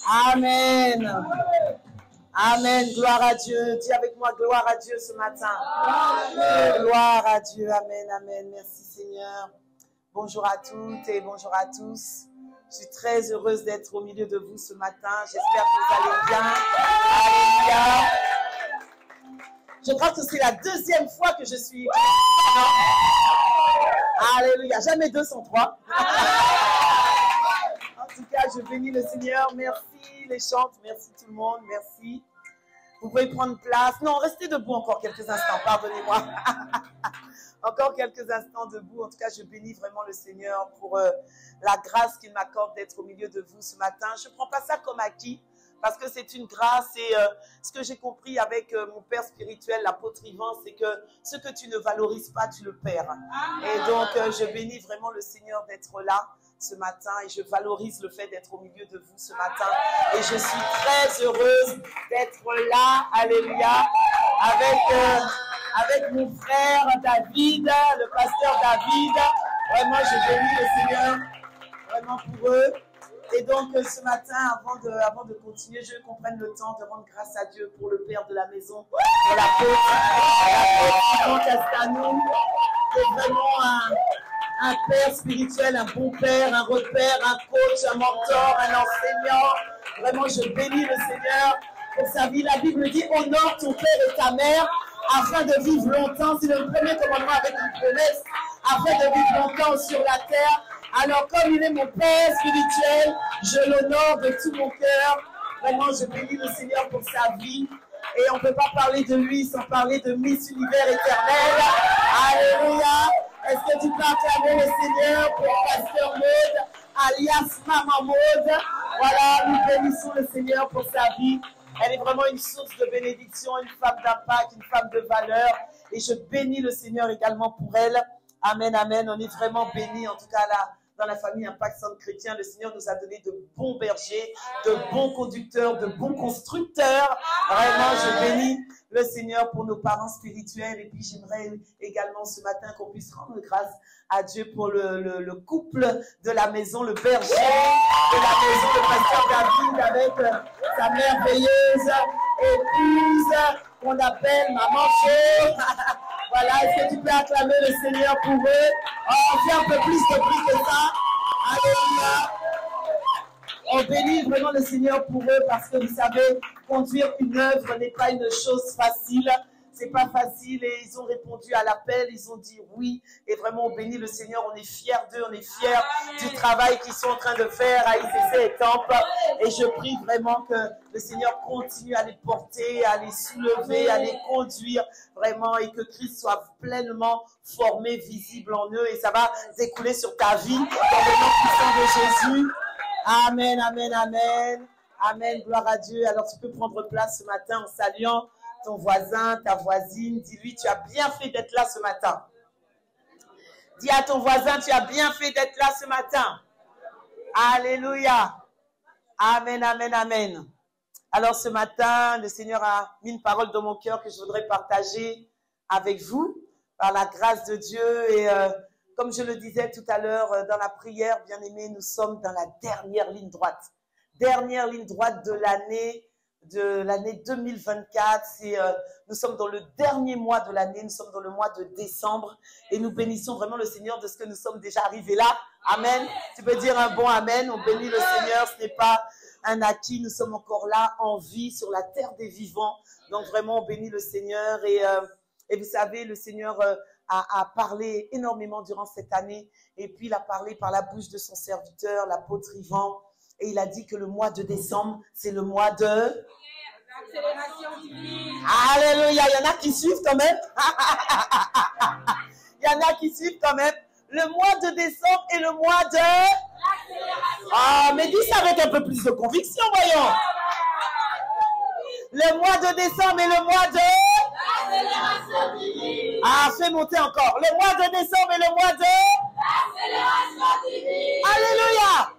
Amen. Amen. Gloire à Dieu. Dis avec moi, gloire à Dieu ce matin. Gloire à Dieu. Amen. Amen. Merci Seigneur. Bonjour à toutes et bonjour à tous. Je suis très heureuse d'être au milieu de vous ce matin. J'espère que vous allez bien. Alléluia. Je crois que c'est la deuxième fois que je suis... Alléluia. Jamais 203. En tout cas, je bénis le Seigneur. Merci les chantes. Merci tout le monde. Merci. Vous pouvez prendre place. Non, restez debout encore quelques instants. Pardonnez-moi. Encore quelques instants debout. En tout cas, je bénis vraiment le Seigneur pour la grâce qu'il m'accorde d'être au milieu de vous ce matin. Je ne prends pas ça comme acquis parce que c'est une grâce et ce que j'ai compris avec mon père spirituel, l'apôtre Yvan, c'est que ce que tu ne valorises pas, tu le perds. Et donc, je bénis vraiment le Seigneur d'être là ce matin et je valorise le fait d'être au milieu de vous ce matin. Et je suis très heureuse d'être là, alléluia, avec mon frère David, le pasteur David. Vraiment, je bénis le Seigneur vraiment pour eux. Et donc, ce matin, avant de continuer, je veux qu'on prenne le temps de rendre grâce à Dieu pour le père de la maison, pour l'apôtre Castanou, qui est vraiment un père spirituel, un bon père, un repère, un coach, un mentor, un enseignant. Vraiment, je bénis le Seigneur pour sa vie. La Bible dit, honore ton père et ta mère afin de vivre longtemps. C'est le premier commandement avec une promesse, afin de vivre longtemps sur la terre. Alors, comme il est mon père spirituel, je l'honore de tout mon cœur. Vraiment, je bénis le Seigneur pour sa vie. Et on ne peut pas parler de lui sans parler de Miss Univers éternel. Alléluia. Est-ce que tu peux acclamer le Seigneur pour Pasteur Maud, alias Maman Maud? Voilà, nous bénissons le Seigneur pour sa vie. Elle est vraiment une source de bénédiction, une femme d'impact, une femme de valeur. Et je bénis le Seigneur également pour elle. Amen, amen. On est vraiment bénis, en tout cas là, dans la famille Impact Centre Chrétien. Le Seigneur nous a donné de bons bergers, de bons conducteurs, de bons constructeurs. Vraiment, je bénis le Seigneur pour nos parents spirituels. Et puis, j'aimerais également ce matin qu'on puisse rendre grâce à Dieu pour le couple de la maison, le berger de la maison, le pasteur David avec sa merveilleuse épouse qu'on appelle Maman Chou. Voilà, est-ce que tu peux acclamer le Seigneur pour eux? Oh, on fait un peu plus de bruit que ça. Alléluia. On bénit vraiment le Seigneur pour eux parce que vous savez, conduire une œuvre n'est pas une chose facile. C'est pas facile et ils ont répondu à l'appel, ils ont dit oui. Et vraiment, on bénit le Seigneur, on est fiers d'eux, on est fiers du travail qu'ils sont en train de faire à ICC et Temple. Et je prie vraiment que le Seigneur continue à les porter, à les soulever, à les conduire vraiment et que Christ soit pleinement formé, visible en eux. Et ça va découler sur ta vie dans le nom puissant de Jésus. Amen, amen, amen. Amen, gloire à Dieu. Alors tu peux prendre place ce matin en saluant ton voisin, ta voisine. Dis-lui, tu as bien fait d'être là ce matin. Dis à ton voisin, tu as bien fait d'être là ce matin. Alléluia. Amen, amen, amen. Alors ce matin, le Seigneur a mis une parole dans mon cœur que je voudrais partager avec vous par la grâce de Dieu. Et comme je le disais tout à l'heure dans la prière, bien-aimés, nous sommes dans la dernière ligne droite. Dernière ligne droite de l'année 2024. Nous sommes dans le dernier mois de l'année, nous sommes dans le mois de décembre et nous bénissons vraiment le Seigneur de ce que nous sommes déjà arrivés là. Amen. Tu peux dire un bon amen. On bénit le Seigneur, ce n'est pas un acquis, nous sommes encore là en vie sur la terre des vivants. Donc vraiment on bénit le Seigneur et vous savez le Seigneur a parlé énormément durant cette année et puis il a parlé par la bouche de son serviteur, l'apôtre Yvan. Et il a dit que le mois de décembre, c'est le mois de... Accélération divine. Alléluia. Il y en a qui suivent quand même. Il y en a qui suivent quand même. Le mois de décembre est le mois de... Ah, mais dis ça avec un peu plus de conviction, voyons. Le mois de décembre est le mois de... Accélération divine. Ah, fais monter encore. Le mois de décembre est le mois de... Accélération divine. Alléluia.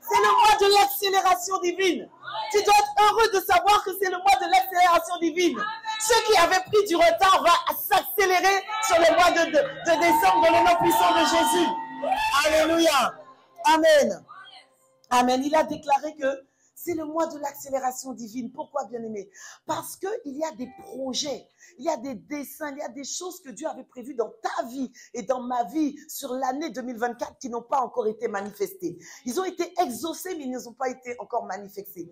C'est le mois de l'accélération divine. Tu dois être heureux de savoir que c'est le mois de l'accélération divine. Ceux qui avaient pris du retard vont s'accélérer sur le mois de décembre dans le nom puissant de Jésus. Alléluia. Amen. Amen. Il a déclaré que C'est le mois de l'accélération divine. Pourquoi, bien-aimé? Parce qu'il y a des projets, il y a des dessins, il y a des choses que Dieu avait prévues dans ta vie et dans ma vie sur l'année 2024 qui n'ont pas encore été manifestées. Ils ont été exaucés, mais ils n'ont pas été encore manifestés.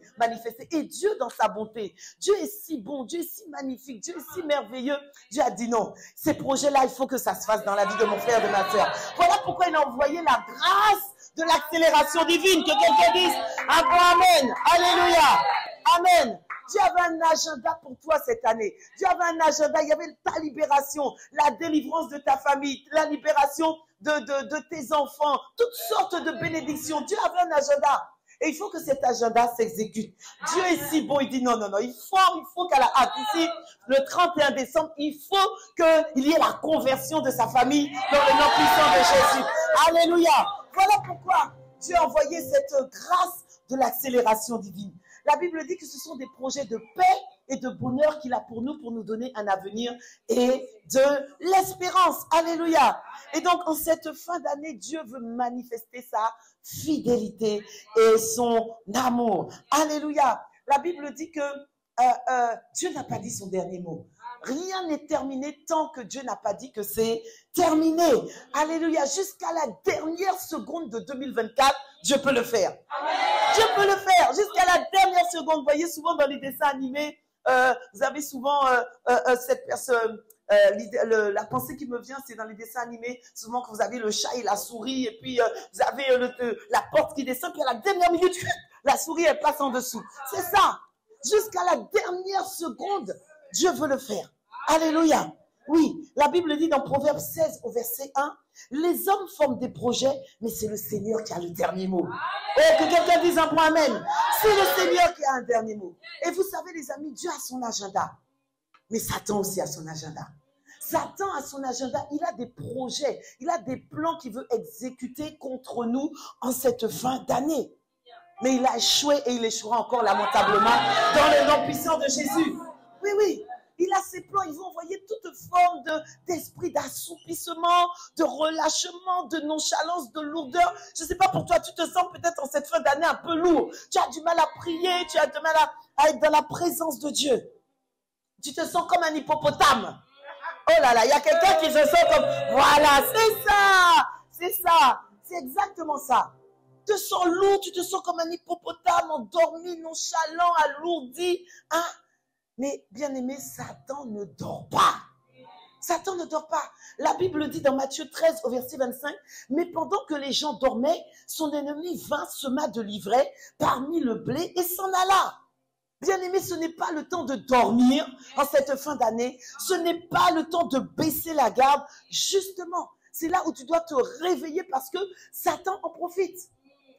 Et Dieu, dans sa bonté, Dieu est si bon, Dieu est si magnifique, Dieu est si merveilleux. Dieu a dit non, ces projets-là, il faut que ça se fasse dans la vie de mon frère, de ma soeur. Voilà pourquoi il a envoyé la grâce de l'accélération divine. Que quelqu'un dise un bon amen. Alléluia. Amen. Dieu avait un agenda pour toi cette année. Dieu avait un agenda. Il y avait ta libération, la délivrance de ta famille, la libération de tes enfants, toutes sortes de bénédictions. Dieu avait un agenda. Et il faut que cet agenda s'exécute. Dieu est si bon, il dit non, il faut qu'à la hâte, ici, le 31 décembre, il faut qu'il y ait la conversion de sa famille dans le nom puissant de Jésus. Alléluia. Voilà pourquoi Dieu a envoyé cette grâce de l'accélération divine. La Bible dit que ce sont des projets de paix et de bonheur qu'il a pour nous donner un avenir et de l'espérance. Alléluia. Et donc, en cette fin d'année, Dieu veut manifester sa fidélité et son amour. Alléluia. La Bible dit que Dieu n'a pas dit son dernier mot. Rien n'est terminé tant que Dieu n'a pas dit que c'est terminé. Alléluia. Jusqu'à la dernière seconde de 2024, Dieu peut le faire. Amen. Dieu peut le faire. Jusqu'à la dernière seconde. Vous voyez souvent dans les dessins animés, vous avez souvent cette personne, la pensée qui me vient, c'est dans les dessins animés, souvent quand vous avez le chat et la souris, et puis vous avez la porte qui descend, puis à la dernière minute, la souris, elle passe en dessous. C'est ça. Jusqu'à la dernière seconde, Dieu veut le faire. Alléluia. Oui, la Bible dit dans Proverbe 16 au verset 1, les hommes forment des projets, mais c'est le Seigneur qui a le dernier mot. Oh, que quelqu'un dise un bon amen. C'est le Seigneur qui a un dernier mot. Et vous savez, les amis, Dieu a son agenda. Mais Satan aussi a son agenda. Satan a son agenda, il a des projets, il a des plans qu'il veut exécuter contre nous en cette fin d'année. Mais il a échoué et il échouera encore lamentablement dans le nom puissant de Jésus. Oui, il a ses plans, il veut envoyer toute forme d'esprit d'assoupissement, de relâchement, de nonchalance, de lourdeur. Je ne sais pas pour toi, tu te sens peut-être en cette fin d'année un peu lourd. Tu as du mal à prier, tu as du mal à être dans la présence de Dieu. Tu te sens comme un hippopotame. Oh là là, il y a quelqu'un qui se sent comme, voilà, c'est ça, c'est exactement ça. Tu te sens lourd, tu te sens comme un hippopotame, endormi, nonchalant, alourdi, hein. Mais bien aimé, Satan ne dort pas. Satan ne dort pas. La Bible dit dans Matthieu 13 au verset 25, mais pendant que les gens dormaient, son ennemi vint, sema de l'ivraie parmi le blé et s'en alla. Bien aimé, ce n'est pas le temps de dormir en cette fin d'année. Ce n'est pas le temps de baisser la garde. Justement, c'est là où tu dois te réveiller parce que Satan en profite.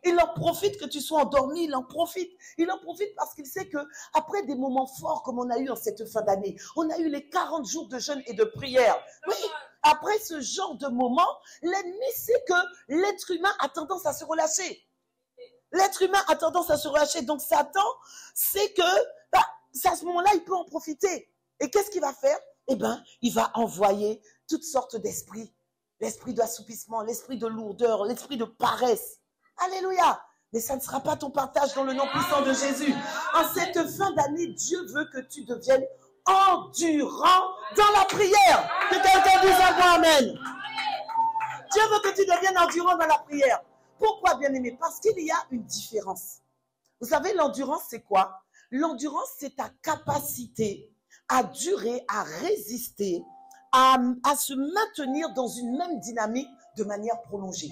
Il en profite que tu sois endormi, il en profite. Il en profite parce qu'il sait que après des moments forts comme on a eu en cette fin d'année, on a eu les 40 jours de jeûne et de prière. Oui, après ce genre de moments, l'ennemi sait que l'être humain a tendance à se relâcher. L'être humain a tendance à se relâcher. Donc Satan sait que à ce moment-là, il peut en profiter. Et qu'est-ce qu'il va faire? Eh bien, il va envoyer toutes sortes d'esprits. L'esprit d'assoupissement, l'esprit de lourdeur, l'esprit de paresse. Alléluia. Mais ça ne sera pas ton partage dans le nom puissant de Jésus. En cette fin d'année, Dieu veut que tu deviennes endurant dans la prière. Que quelqu'un dise un bon amen. Dieu veut que tu deviennes endurant dans la prière. Pourquoi, bien-aimé? Parce qu'il y a une différence. Vous savez, l'endurance, c'est quoi? L'endurance, c'est ta capacité à durer, à résister, à se maintenir dans une même dynamique de manière prolongée.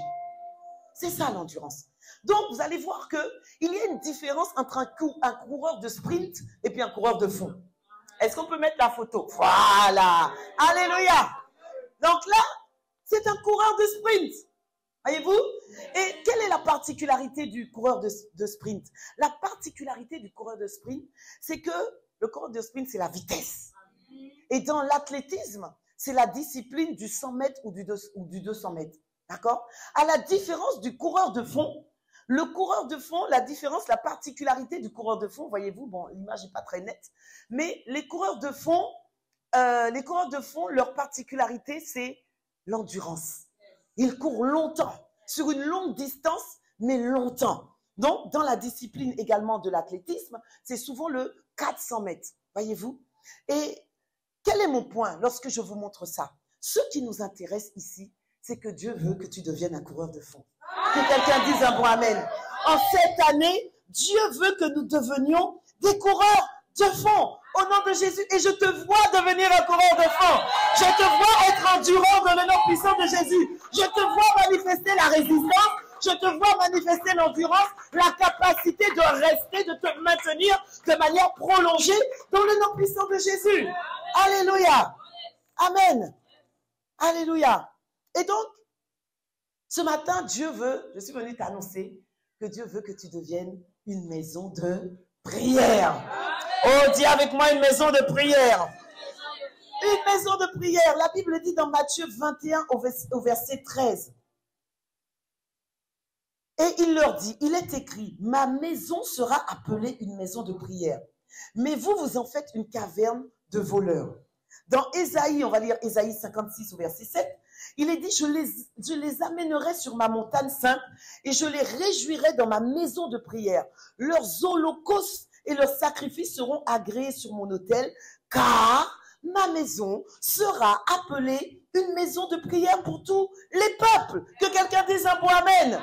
C'est ça l'endurance. Donc, vous allez voir qu'il y a une différence entre un coureur de sprint et puis un coureur de fond. Est-ce qu'on peut mettre la photo? Voilà. Alléluia. Donc là, c'est un coureur de sprint. Voyez-vous? Et quelle est la particularité du coureur de sprint? La particularité du coureur de sprint, c'est que le coureur de sprint, c'est la vitesse. Et dans l'athlétisme, c'est la discipline du 100 mètres ou du 200 mètres. D'accord? À la différence du coureur de fond, le coureur de fond, la particularité du coureur de fond, voyez-vous, bon, l'image n'est pas très nette, mais les coureurs de fond, leur particularité, c'est l'endurance. Ils courent longtemps, sur une longue distance, mais longtemps. Donc, dans la discipline également de l'athlétisme, c'est souvent le 400 mètres, voyez-vous. Et quel est mon point lorsque je vous montre ça? Ce qui nous intéresse ici, c'est que Dieu veut que tu deviennes un coureur de fond. Que quelqu'un dise un bon amen. En cette année, Dieu veut que nous devenions des coureurs de fond. Au nom de Jésus. Et je te vois devenir un coureur de fond. Je te vois être endurant dans le nom puissant de Jésus. Je te vois manifester la résistance. Je te vois manifester l'endurance, la capacité de rester, de te maintenir de manière prolongée dans le nom puissant de Jésus. Alléluia. Amen. Alléluia. Et donc, ce matin, je suis venu t'annoncer que Dieu veut que tu deviennes une maison de prière. Oh, dis avec moi une maison de prière. Une maison de prière. La Bible dit dans Matthieu 21 au verset 13. Et il leur dit, il est écrit, ma maison sera appelée une maison de prière. Mais vous, vous en faites une caverne de voleurs. Dans Ésaïe, on va lire Ésaïe 56 au verset 7, il est dit, je les amènerai sur ma montagne sainte et je les réjouirai dans ma maison de prière. Leurs holocaustes et leurs sacrifices seront agréés sur mon autel, car ma maison sera appelée une maison de prière pour tous les peuples. Que quelqu'un dise un bon amen.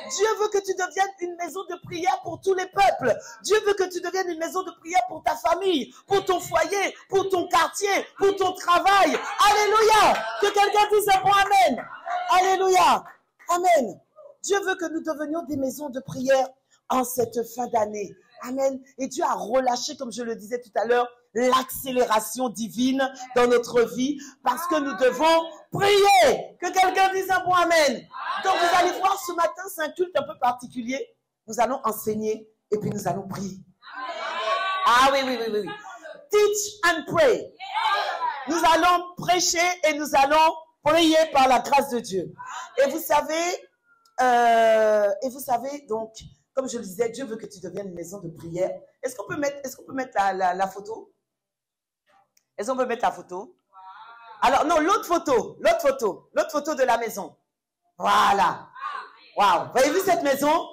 Dieu veut que tu deviennes une maison de prière pour tous les peuples. Dieu veut que tu deviennes une maison de prière pour ta famille, pour ton foyer, pour ton quartier, pour ton travail. Alléluia. Que quelqu'un dise un bon amen. Alléluia. Amen. Dieu veut que nous devenions des maisons de prière en cette fin d'année. Amen. Et Dieu a relâché, comme je le disais tout à l'heure, l'accélération divine dans notre vie parce que nous devons prier. Que quelqu'un dise un bon amen. Donc vous allez voir, ce matin, c'est un culte un peu particulier. Nous allons enseigner et puis nous allons prier. Ah oui. Teach and pray. Nous allons prêcher et nous allons prier par la grâce de Dieu. Et vous savez, donc, comme je le disais, Dieu veut que tu deviennes une maison de prière. Est-ce qu'on peut mettre la photo? Est-ce qu'on peut mettre la photo? Alors, non, l'autre photo de la maison. Voilà. Waouh. Vous avez vu cette maison?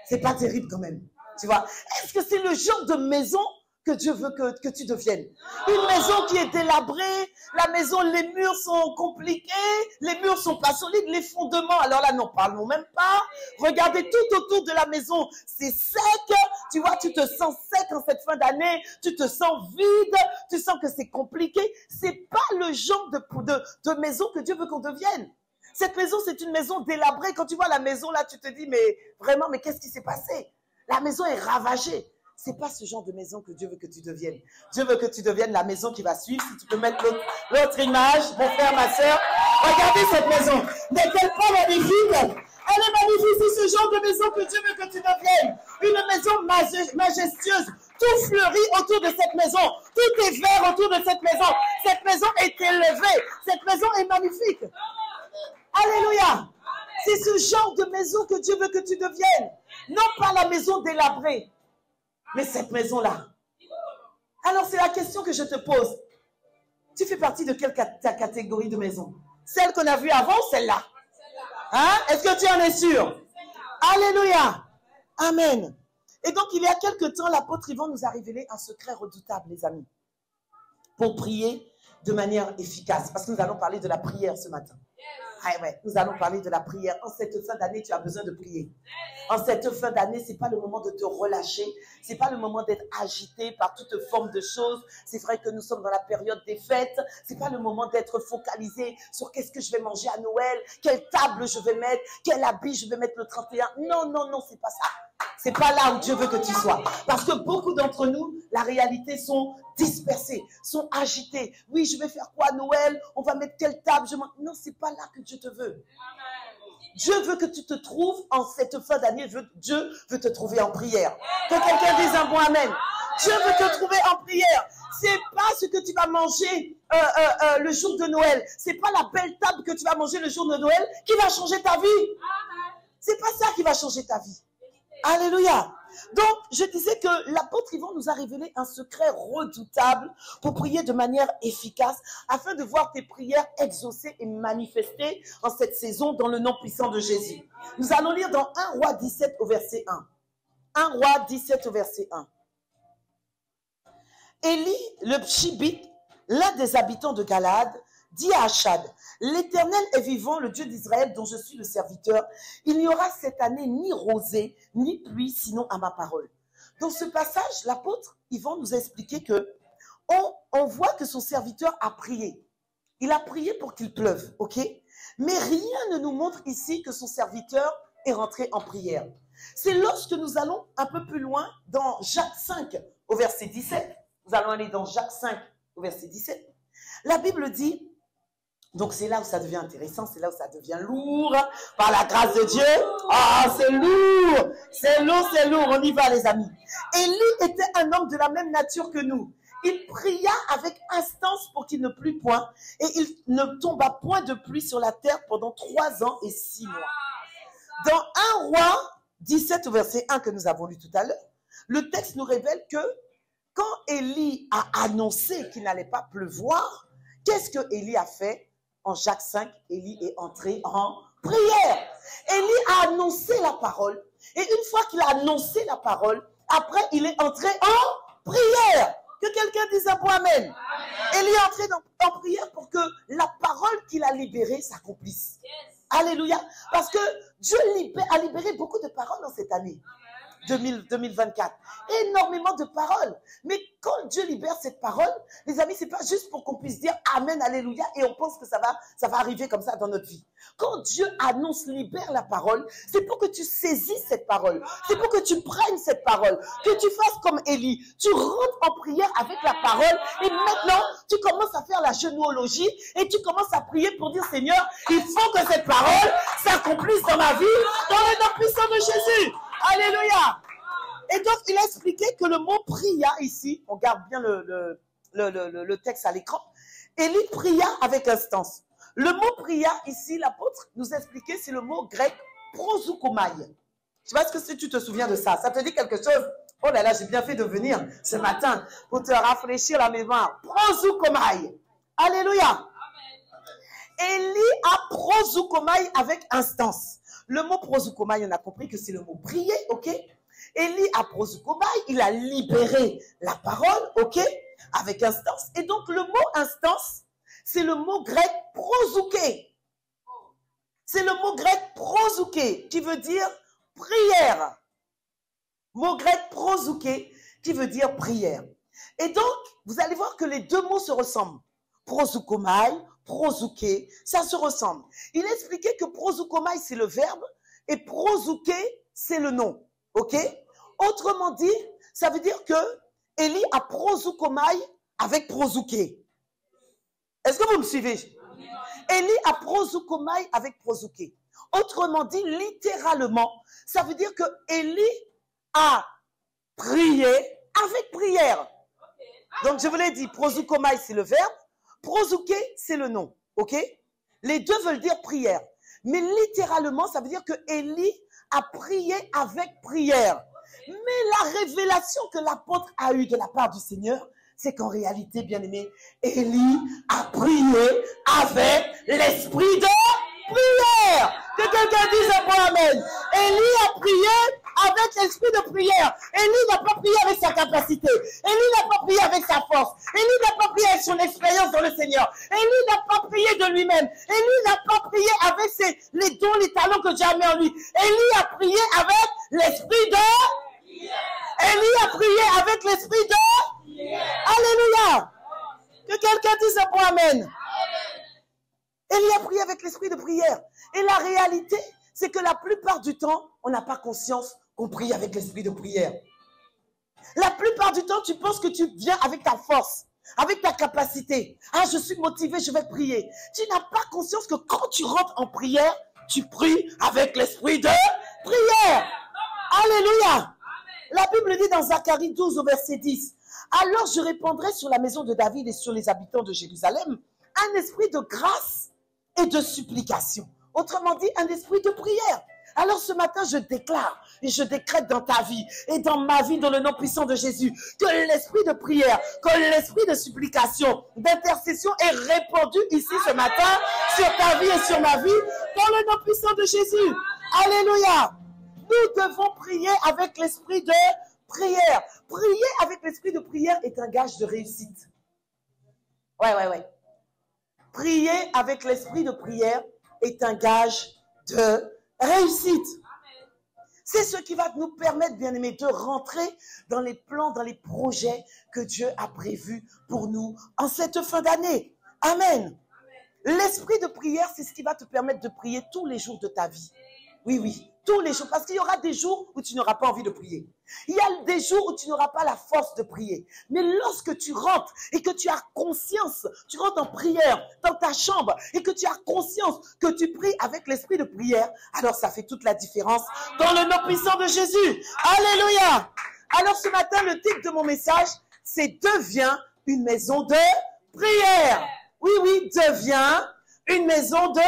C'est pas terrible quand même. Tu vois? Est-ce que c'est le genre de maison que Dieu veut que tu deviennes? Une maison qui est délabrée, la maison, les murs sont compliqués, les murs sont pas solides, les fondements, alors là, n'en parlons même pas. Regardez tout autour de la maison, c'est sec, tu vois, tu te sens sec en cette fin d'année, tu te sens vide, tu sens que c'est compliqué. C'est pas le genre de maison que Dieu veut qu'on devienne. Cette maison, c'est une maison délabrée. Quand tu vois la maison là, tu te dis, mais vraiment, mais qu'est-ce qui s'est passé? La maison est ravagée. C'est pas ce genre de maison que Dieu veut que tu deviennes. Dieu veut que tu deviennes la maison qui va suivre. Si tu peux mettre l'autre image, mon frère, ma soeur. Regardez cette maison. N'est-elle pas magnifique? Elle est magnifique. C'est ce genre de maison que Dieu veut que tu deviennes. Une maison majestueuse. Tout fleurit autour de cette maison. Tout est vert autour de cette maison. Cette maison est élevée. Cette maison est magnifique. Alléluia. C'est ce genre de maison que Dieu veut que tu deviennes. Non pas la maison délabrée. Mais cette maison-là. Alors, c'est la question que je te pose. Tu fais partie de quelle catégorie de maison? Celle qu'on a vue avant ou celle-là? Hein? Est-ce que tu en es sûr? Alléluia. Amen. Et donc, il y a quelque temps, l'apôtre Yvon nous a révélé un secret redoutable, les amis, pour prier de manière efficace. Parce que nous allons parler de la prière ce matin. Ah ouais, nous allons parler de la prière. En cette fin d'année, tu as besoin de prier. En cette fin d'année, c'est pas le moment de te relâcher. C'est pas le moment d'être agité par toute forme de choses. C'est vrai que nous sommes dans la période des fêtes. C'est pas le moment d'être focalisé sur qu'est-ce que je vais manger à Noël, quelle table je vais mettre, quel habit je vais mettre le 31. Non, c'est pas ça. C'est pas là où Dieu veut que tu sois. Parce que beaucoup d'entre nous, la réalité, sont dispersés, sont agités. Oui, je vais faire quoi à Noël? On va mettre quelle table? Non, c'est pas là que Dieu te veut. Dieu veut que tu te trouves en cette fin d'année. Dieu veut te trouver en prière. Que quelqu'un dise un bon amen. Dieu veut te trouver en prière. C'est pas ce que tu vas manger le jour de Noël. C'est pas la belle table que tu vas manger le jour de Noël qui va changer ta vie. C'est pas ça qui va changer ta vie. Alléluia. Donc, je disais que l'apôtre Yvon nous a révélé un secret redoutable pour prier de manière efficace afin de voir tes prières exaucées et manifestées en cette saison dans le nom puissant de Jésus. Nous allons lire dans 1 Roi 17 au verset 1. 1 Roi 17 au verset 1. Élie, le Pshibite, l'un des habitants de Galaad, dit à Achad, « L'Éternel est vivant, le Dieu d'Israël dont je suis le serviteur. Il n'y aura cette année ni rosée, ni pluie, sinon à ma parole. » Dans ce passage, l'apôtre Yvon nous a expliqué que on voit que son serviteur a prié. Il a prié pour qu'il pleuve, ok? Mais rien ne nous montre ici que son serviteur est rentré en prière. C'est lorsque nous allons un peu plus loin dans Jacques 5 au verset 17. Nous allons aller dans Jacques 5 au verset 17. La Bible dit, donc c'est là où ça devient intéressant, c'est là où ça devient lourd, par la grâce de Dieu. Ah, c'est lourd, c'est lourd, c'est lourd, on y va les amis. Élie était un homme de la même nature que nous. Il pria avec instance pour qu'il ne plût point, et il ne tomba point de pluie sur la terre pendant 3 ans et 6 mois. Dans 1 Roi 17 au verset 1 que nous avons lu tout à l'heure, le texte nous révèle que quand Élie a annoncé qu'il n'allait pas pleuvoir, qu'est-ce que Élie a fait? En Jacques 5, Élie est entré en prière. Élie a annoncé la parole. Et une fois qu'il a annoncé la parole, après il est entré en prière. Que quelqu'un dise un point amen. Amen. Élie est entré en prière pour que la parole qu'il a libérée s'accomplisse. Yes. Alléluia. Parce que Dieu a libéré beaucoup de paroles dans cette année. 2024. Énormément de paroles. Mais quand Dieu libère cette parole, les amis, c'est pas juste pour qu'on puisse dire Amen, Alléluia, et on pense que ça va arriver comme ça dans notre vie. Quand Dieu annonce, libère la parole, c'est pour que tu saisisses cette parole. C'est pour que tu prennes cette parole. Que tu fasses comme Élie. Tu rentres en prière avec la parole et maintenant, tu commences à faire la généalogie et tu commences à prier pour dire Seigneur, il faut que cette parole s'accomplisse dans ma vie, dans le nom puissant de Jésus. Alléluia. Et donc, il a expliqué que le mot pria ici, on garde bien le texte à l'écran, Élie pria avec instance. Le mot pria ici, l'apôtre nous a expliqué, c'est le mot grec prosoukomai. Je ne sais pas si tu te souviens de ça. Ça te dit quelque chose? Oh là là, j'ai bien fait de venir ce matin pour te rafraîchir la mémoire. Prosoukomai. Alléluia. Élie a prosoukomai avec instance. Le mot prosoukomai, on a compris que c'est le mot prier, ok? Élie a prosoukomai, il a libéré la parole, ok? Avec instance. Et donc, le mot instance, c'est le mot grec prosouké. C'est le mot grec prosouké, qui veut dire prière. Mot grec prosouké, qui veut dire prière. Et donc, vous allez voir que les deux mots se ressemblent. Prosoukomai, prosouké, ça se ressemble. Il a expliqué que prosoukomai, c'est le verbe, et prosouké, c'est le nom. Ok? Autrement dit, ça veut dire que Élie a prosoukomai avec prosouké. Est-ce que vous me suivez? Élie a prosoukomai avec prosouké. Autrement dit, littéralement, ça veut dire que Élie a prié avec prière. Donc, je vous l'ai dit, prosoukomai, c'est le verbe. Prosouké, c'est le nom, ok? Les deux veulent dire prière. Mais littéralement, ça veut dire que Élie a prié avec prière. Mais la révélation que l'apôtre a eue de la part du Seigneur, c'est qu'en réalité, bien aimé, Élie a prié avec l'esprit de prière. Que quelqu'un dise un mot amen. Élie a prié avec l'esprit de prière. Élie n'a pas prié avec sa capacité. Élie n'a pas prié avec sa force. Élie n'a pas prié avec son expérience dans le Seigneur. Élie n'a pas prié de lui-même. Élie n'a pas prié avec les dons, les talents que Dieu a mis en lui. Élie a prié avec l'esprit de... Élie a prié avec l'esprit de... Alléluia. Que quelqu'un dise un mot amen. Élie a prié avec l'esprit de prière. Et la réalité, c'est que la plupart du temps, on n'a pas conscience qu'on prie avec l'esprit de prière. La plupart du temps, tu penses que tu viens avec ta force, avec ta capacité. Ah, je suis motivé, je vais prier. Tu n'as pas conscience que quand tu rentres en prière, tu pries avec l'esprit de prière. Alléluia. La Bible dit dans Zacharie 12 au verset 10, « Alors je répandrai sur la maison de David et sur les habitants de Jérusalem un esprit de grâce et de supplication. » Autrement dit, un esprit de prière. Alors ce matin, je déclare et je décrète dans ta vie et dans ma vie, dans le nom puissant de Jésus, que l'esprit de prière, que l'esprit de supplication, d'intercession est répandu ici ce matin sur ta vie et sur ma vie, dans le nom puissant de Jésus. Alléluia. Nous devons prier avec l'esprit de prière. Prier avec l'esprit de prière est un gage de réussite. Ouais. Prier avec l'esprit de prière est un gage de réussite. C'est ce qui va nous permettre, bien-aimés, de rentrer dans les plans, dans les projets que Dieu a prévus pour nous en cette fin d'année. Amen. L'esprit de prière, c'est ce qui va te permettre de prier tous les jours de ta vie. Oui, tous les jours. Parce qu'il y aura des jours où tu n'auras pas envie de prier. Il y a des jours où tu n'auras pas la force de prier. Mais lorsque tu rentres et que tu as conscience, tu rentres en prière dans ta chambre et que tu as conscience que tu pries avec l'esprit de prière, alors ça fait toute la différence dans le nom puissant de Jésus. Alléluia. Alors ce matin, le titre de mon message, c'est « Deviens une maison de prière ». Oui, deviens une maison de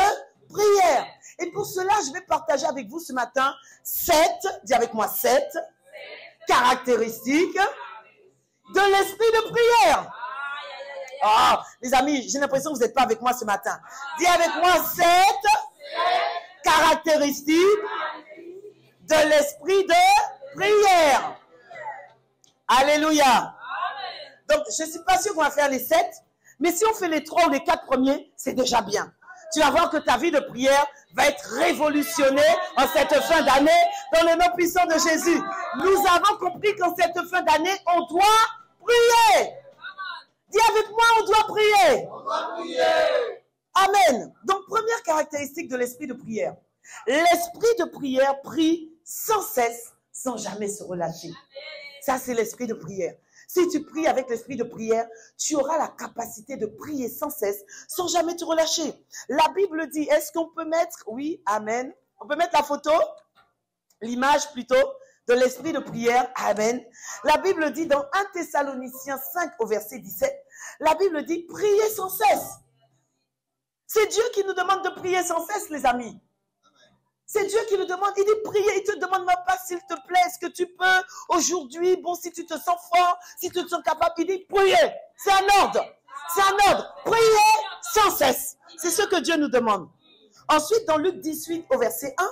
prière. Et pour cela, je vais partager avec vous ce matin 7, dis avec moi 7 caractéristiques de l'esprit de prière. Oh, les amis, j'ai l'impression que vous n'êtes pas avec moi ce matin. Dis avec moi 7 caractéristiques de l'esprit de prière. Alléluia. Donc, je ne suis pas sûre qu'on va faire les 7, mais si on fait les 3 ou les 4 premiers, c'est déjà bien. Tu vas voir que ta vie de prière va être révolutionnée en cette fin d'année dans le nom puissant de Jésus. Nous avons compris qu'en cette fin d'année, on doit prier. Dis avec moi, on doit prier. On doit prier. Amen. Donc, première caractéristique de l'esprit de prière. L'esprit de prière prie sans cesse, sans jamais se relâcher. Ça, c'est l'esprit de prière. Si tu pries avec l'esprit de prière, tu auras la capacité de prier sans cesse, sans jamais te relâcher. La Bible dit, est-ce qu'on peut mettre, oui, amen, on peut mettre la photo, l'image plutôt, de l'esprit de prière, amen. La Bible dit dans 1 Thessaloniciens 5 au verset 17, la Bible dit, priez sans cesse. C'est Dieu qui nous demande de prier sans cesse, les amis. C'est Dieu qui nous demande, il dit prier, il te demande même pas s'il te plaît, est-ce que tu peux aujourd'hui, bon, si tu te sens fort, si tu te sens capable, il dit prier. C'est un ordre. C'est un ordre. Prier sans cesse. C'est ce que Dieu nous demande. Ensuite, dans Luc 18 au verset 1,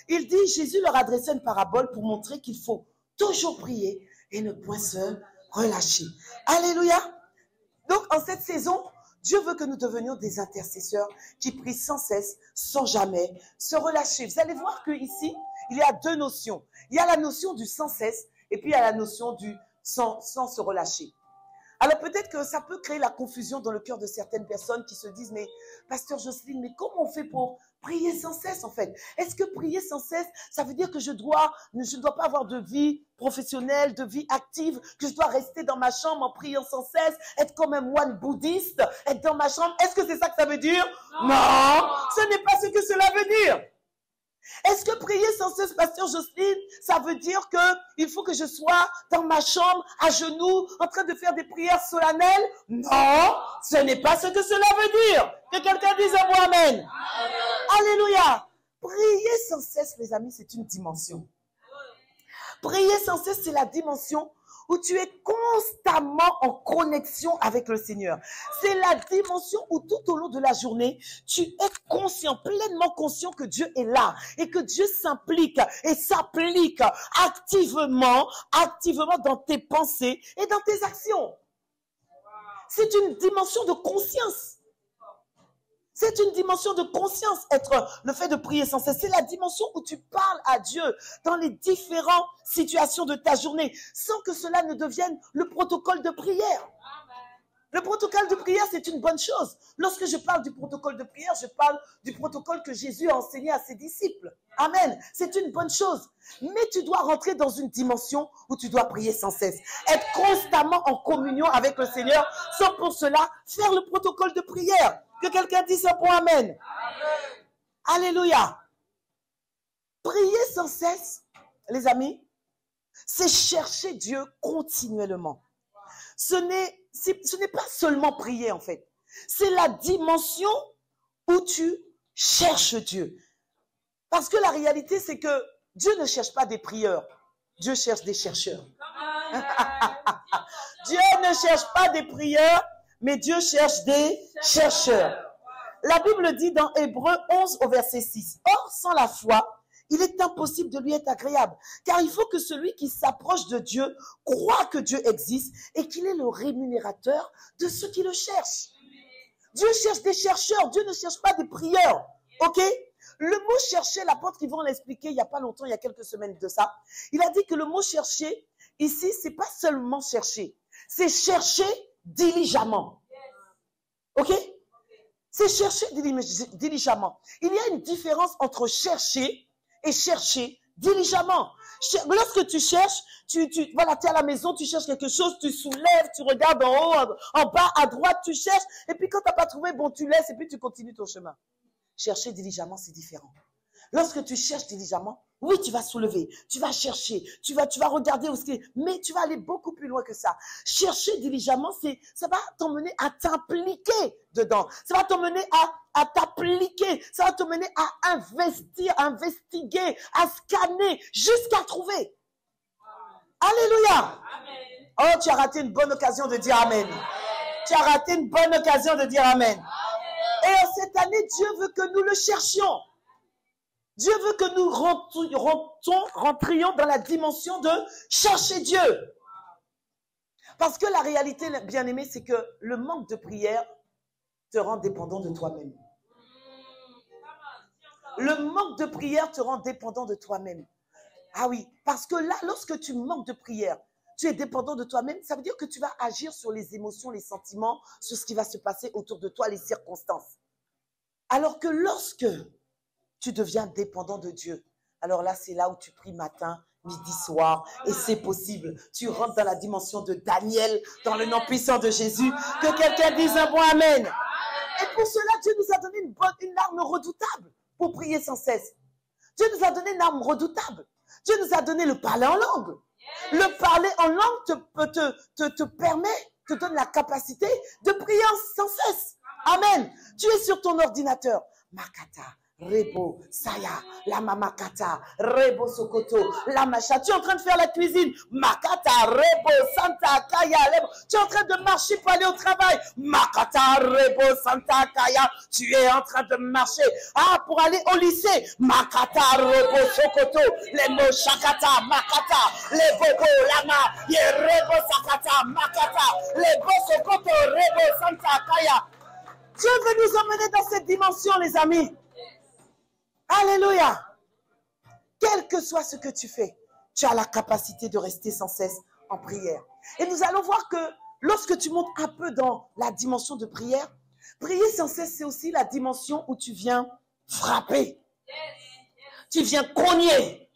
il dit, Jésus leur adressait une parabole pour montrer qu'il faut toujours prier et ne point se relâcher. Alléluia. Donc, en cette saison, Dieu veut que nous devenions des intercesseurs qui prient sans cesse, sans jamais se relâcher. Vous allez voir qu'ici, il y a deux notions. Il y a la notion du sans cesse et puis il y a la notion du sans se relâcher. Alors peut-être que ça peut créer la confusion dans le cœur de certaines personnes qui se disent, mais Pasteur Jocelyne, mais comment on fait pour prier sans cesse en fait? Est-ce que prier sans cesse, ça veut dire que je ne dois pas avoir de vie professionnelle, de vie active, que je dois rester dans ma chambre en priant sans cesse, être comme un moine bouddhiste, être dans ma chambre? Est-ce que c'est ça que ça veut dire? Non, ce n'est pas ce que cela veut dire. Est-ce que prier sans cesse, Pasteur Jocelyne, ça veut dire qu'il faut que je sois dans ma chambre, à genoux, en train de faire des prières solennelles? Non, ce n'est pas ce que cela veut dire. Que quelqu'un dise un mot amen. Amen. Alléluia. Prier sans cesse, les amis, c'est une dimension. Prier sans cesse, c'est la dimension où tu es constamment en connexion avec le Seigneur. C'est la dimension où tout au long de la journée, tu es conscient, pleinement conscient que Dieu est là et que Dieu s'implique et s'applique activement dans tes pensées et dans tes actions. C'est une dimension de conscience. C'est une dimension de conscience, le fait de prier sans cesse. C'est la dimension où tu parles à Dieu dans les différentes situations de ta journée, sans que cela ne devienne le protocole de prière. Le protocole de prière, c'est une bonne chose. Lorsque je parle du protocole de prière, je parle du protocole que Jésus a enseigné à ses disciples. Amen. C'est une bonne chose. Mais tu dois rentrer dans une dimension où tu dois prier sans cesse. Être constamment en communion avec le Seigneur, sans pour cela faire le protocole de prière. Que quelqu'un dise un point amen. Amen. Alléluia. Prier sans cesse, les amis, c'est chercher Dieu continuellement. Ce n'est pas seulement prier en fait. C'est la dimension où tu cherches Dieu. Parce que la réalité, c'est que Dieu ne cherche pas des prieurs. Dieu cherche des chercheurs. Dieu ne cherche pas des prieurs, mais Dieu cherche des chercheurs. La Bible dit dans Hébreux 11 au verset 6, « Or, sans la foi, il est impossible de lui être agréable, car il faut que celui qui s'approche de Dieu croit que Dieu existe et qu'il est le rémunérateur de ceux qui le cherchent. » Dieu cherche des chercheurs, Dieu ne cherche pas des prieurs. Ok? Le mot chercher, l'apôtre Yvon l'a expliqué il n'y a pas longtemps, il y a quelques semaines de ça. Il a dit que le mot chercher, ici, c'est pas seulement chercher, c'est chercher diligemment. Ok? C'est chercher diligemment. Il y a une différence entre chercher et chercher diligemment. Lorsque tu cherches, voilà, tu es à la maison, tu cherches quelque chose, tu soulèves, tu regardes en haut, en bas, à droite, tu cherches, et puis quand tu n'as pas trouvé, bon, tu laisses, et puis tu continues ton chemin. Chercher diligemment, c'est différent. Lorsque tu cherches diligemment, oui, tu vas soulever, tu vas chercher, tu vas regarder où c'est, mais tu vas aller beaucoup plus loin que ça. Chercher diligemment, ça va t'emmener à t'impliquer dedans. Ça va t'emmener à t'appliquer. Ça va t'emmener à investir, à investiguer, à scanner, jusqu'à trouver. Alléluia. Amen. Oh, tu as raté une bonne occasion de dire Amen. Tu as raté une bonne occasion de dire Amen. Et cette année, Dieu veut que nous le cherchions. Dieu veut que nous rentrions dans la dimension de chercher Dieu. Parce que la réalité, bien-aimé, c'est que le manque de prière te rend dépendant de toi-même. Le manque de prière te rend dépendant de toi-même. Ah oui, parce que là, lorsque tu manques de prière, tu es dépendant de toi-même, ça veut dire que tu vas agir sur les émotions, les sentiments, sur ce qui va se passer autour de toi, les circonstances. Alors que lorsque tu deviens dépendant de Dieu, alors là, c'est là où tu pries matin, midi, soir, et c'est possible. Tu rentres dans la dimension de Daniel, dans le nom puissant de Jésus, que quelqu'un dise un bon Amen. Et pour cela, Dieu nous a donné une arme redoutable pour prier sans cesse. Dieu nous a donné une arme redoutable. Dieu nous a donné le parler en langue. Le parler en langue te permet, te donne la capacité de prier sans cesse. Amen. Tu es sur ton ordinateur. Makata, Rebo, Saya, la Mamakata, Rebo Sokoto, la Macha. Tu es en train de faire la cuisine. Makata, Rebo, Santa, Kaya, Rebo. Tu es en train de marcher pour aller au travail. Makata, Rebo, Santa, Kaya. Tu es en train de marcher. Ah, pour aller au lycée. Makata, Rebo, Sokoto, les mots Shakata, Makata, les Bobo, Lama, les Rebo, Sakata, Makata, les Bo Sokoto, Rebo, Santa, Kaya. Dieu veut nous emmener dans cette dimension, les amis. Alléluia. Quel que soit ce que tu fais, tu as la capacité de rester sans cesse en prière. Et nous allons voir que lorsque tu montes un peu dans la dimension de prière, prier sans cesse, c'est aussi la dimension où tu viens frapper. Tu viens cogner.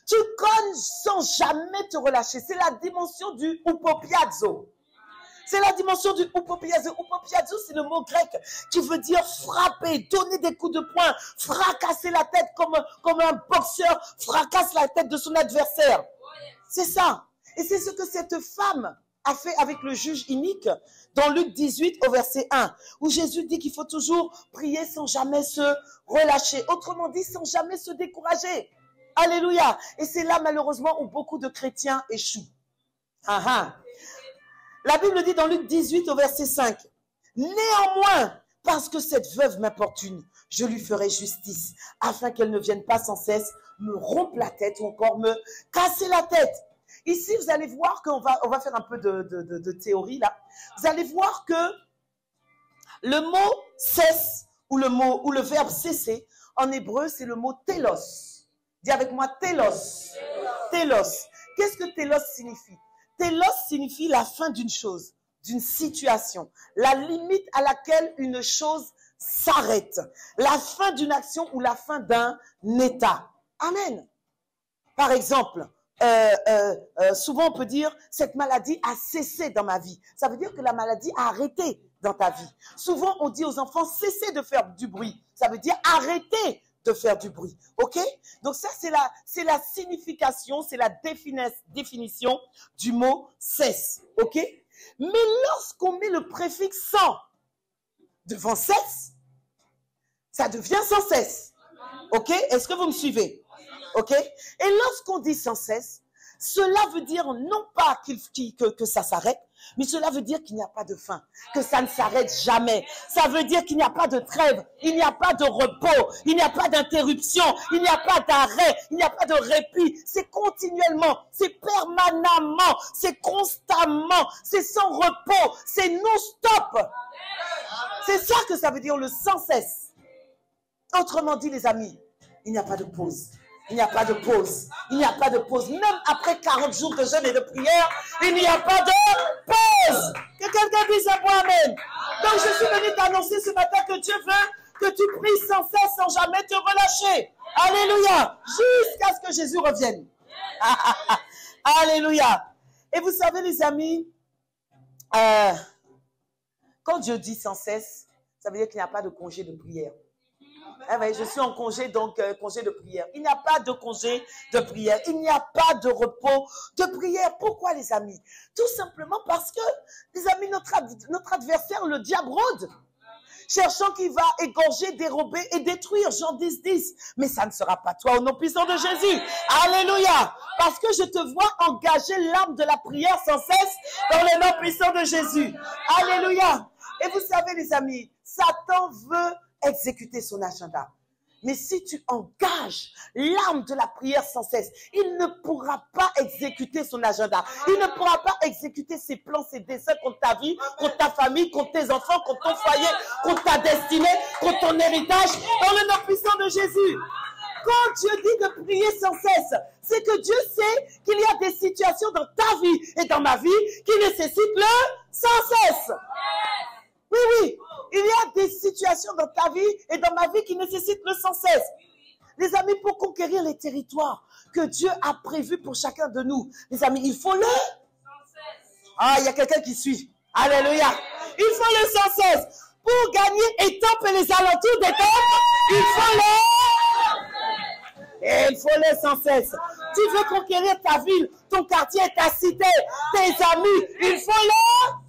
Tu cognes sans jamais te relâcher. C'est la dimension du upopiazo. C'est la dimension du upopiazo. Upopiazo, c'est le mot grec qui veut dire frapper, donner des coups de poing, fracasser la tête comme un boxeur fracasse la tête de son adversaire. C'est ça. Et c'est ce que cette femme a fait avec le juge inique dans Luc 18 au verset 1, où Jésus dit qu'il faut toujours prier sans jamais se relâcher. Autrement dit, sans jamais se décourager. Alléluia. Et c'est là, malheureusement, où beaucoup de chrétiens échouent. La Bible dit dans Luc 18 au verset 5, « Néanmoins, parce que cette veuve m'importune, je lui ferai justice, afin qu'elle ne vienne pas sans cesse me rompre la tête ou encore me casser la tête. » Ici, vous allez voir qu'on va faire un peu de théorie là. Vous allez voir que le mot « cesse » ou le verbe « cesser » en hébreu, c'est le mot « télos ». Dis avec moi « télos ». Télos. Qu'est-ce que télos signifie? Télos signifie la fin d'une chose, d'une situation, la limite à laquelle une chose s'arrête, la fin d'une action ou la fin d'un état. Amen. Par exemple, souvent on peut dire « cette maladie a cessé dans ma vie ». Ça veut dire que la maladie a arrêté dans ta vie. Souvent on dit aux enfants « cessez de faire du bruit ». Ça veut dire « arrêtez de faire du bruit ». Ok? Donc ça, c'est la signification, c'est la définition du mot « cesse ». Ok? Mais lorsqu'on met le préfixe « sans » devant « cesse », ça devient « sans cesse ». Ok? Est-ce que vous me suivez? Ok? Et lorsqu'on dit sans cesse, cela veut dire non pas que ça s'arrête, mais cela veut dire qu'il n'y a pas de fin, que ça ne s'arrête jamais. Ça veut dire qu'il n'y a pas de trêve, il n'y a pas de repos, il n'y a pas d'interruption, il n'y a pas d'arrêt, il n'y a pas de répit. C'est continuellement, c'est permanemment, c'est constamment, c'est sans repos, c'est non-stop. C'est ça que ça veut dire le sans cesse. Autrement dit, les amis, il n'y a pas de pause. Il n'y a pas de pause. Il n'y a pas de pause. Même après 40 jours de jeûne et de prière, il n'y a pas de pause. Que quelqu'un dise un point amen. Donc je suis venu t'annoncer ce matin que Dieu veut que tu pries sans cesse, sans jamais te relâcher. Alléluia. Jusqu'à ce que Jésus revienne. Alléluia. Et vous savez les amis, quand Dieu dit sans cesse, ça veut dire qu'il n'y a pas de congé de prière. Eh bien, je suis en congé, donc congé de prière. Il n'y a pas de congé de prière. Il n'y a pas de repos de prière. Pourquoi, les amis? Tout simplement parce que, les amis, notre adversaire, le diable, rôde, cherchant qu'il va égorger, dérober et détruire. Jean 10, 10. Mais ça ne sera pas toi au nom puissant de Jésus. Alléluia. Parce que je te vois engager l'arme de la prière sans cesse dans le nom puissant de Jésus. Alléluia. Et vous savez, les amis, Satan veut exécuter son agenda. Mais si tu engages l'arme de la prière sans cesse, il ne pourra pas exécuter son agenda. Il ne pourra pas exécuter ses plans, ses desseins contre ta vie, contre ta famille, contre tes enfants, contre ton foyer, contre ta destinée, contre ton héritage, dans le nom puissant de Jésus. Quand Dieu dit de prier sans cesse, c'est que Dieu sait qu'il y a des situations dans ta vie et dans ma vie qui nécessitent le sans cesse. Oui, oui. Il y a des situations dans ta vie et dans ma vie qui nécessitent le sans cesse. Les amis, pour conquérir les territoires que Dieu a prévus pour chacun de nous, les amis, il faut le sans cesse. Ah, il y a quelqu'un qui suit. Alléluia. Il faut le sans cesse. Pour gagner Étampes et les alentours d'Étampes, il faut le... Et il faut le sans cesse. Tu veux conquérir ta ville, ton quartier, ta cité, tes amis, il faut le...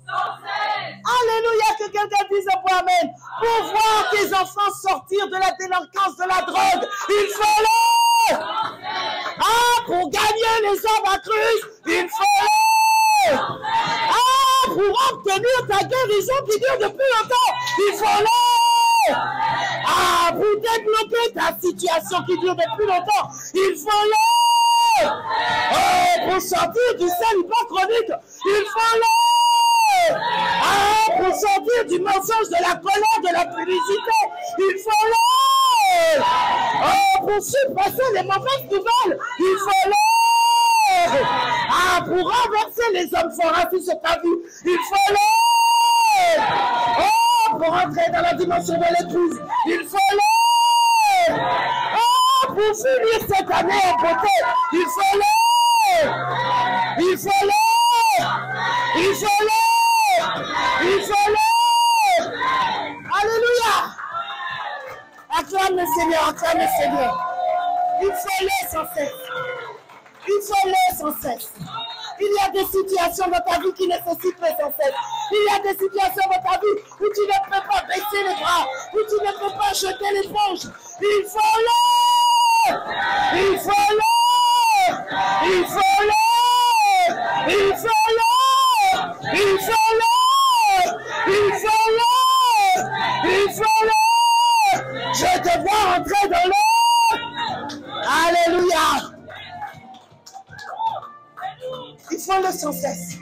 Alléluia, que quelqu'un dise un point amen. Pour voir tes enfants sortir de la délinquance, de la drogue, il faut le... Ah, pour gagner les hommes à Christ, il faut le... Ah, pour obtenir ta guérison qui dure depuis longtemps, il faut le... Ah, pour débloquer ta situation qui dure depuis longtemps, il faut le... Oh, pour sortir du célibat chronique, il faut le... Ah, pour sortir du mensonge, de la colère, de la publicité, il faut le... Oh, pour surpasser les mauvaises nouvelles, il faut le... Ah, pour renverser les hommes forts sur ta vie, il faut le... Oh, pour entrer dans la dimension de l'épouse, il faut le... Oh, pour finir cette année en beauté, il faut le... Il faut le... Il faut le... Il faut le... Alléluia. Acclame le Seigneur, acclame le Seigneur. Il faut le sans cesse. Il faut le sans cesse. Il y a des situations dans ta vie qui nécessitent le sans cesse. Il y a des situations dans ta vie où tu ne peux pas baisser les bras, où tu ne peux pas jeter l'éponge. Il faut le... Il faut le... Il faut le... Il faut le... Il faut le... Il faut le... Il faut le... Je te vois entrer dans l'eau. Alléluia. Il faut le sans cesse.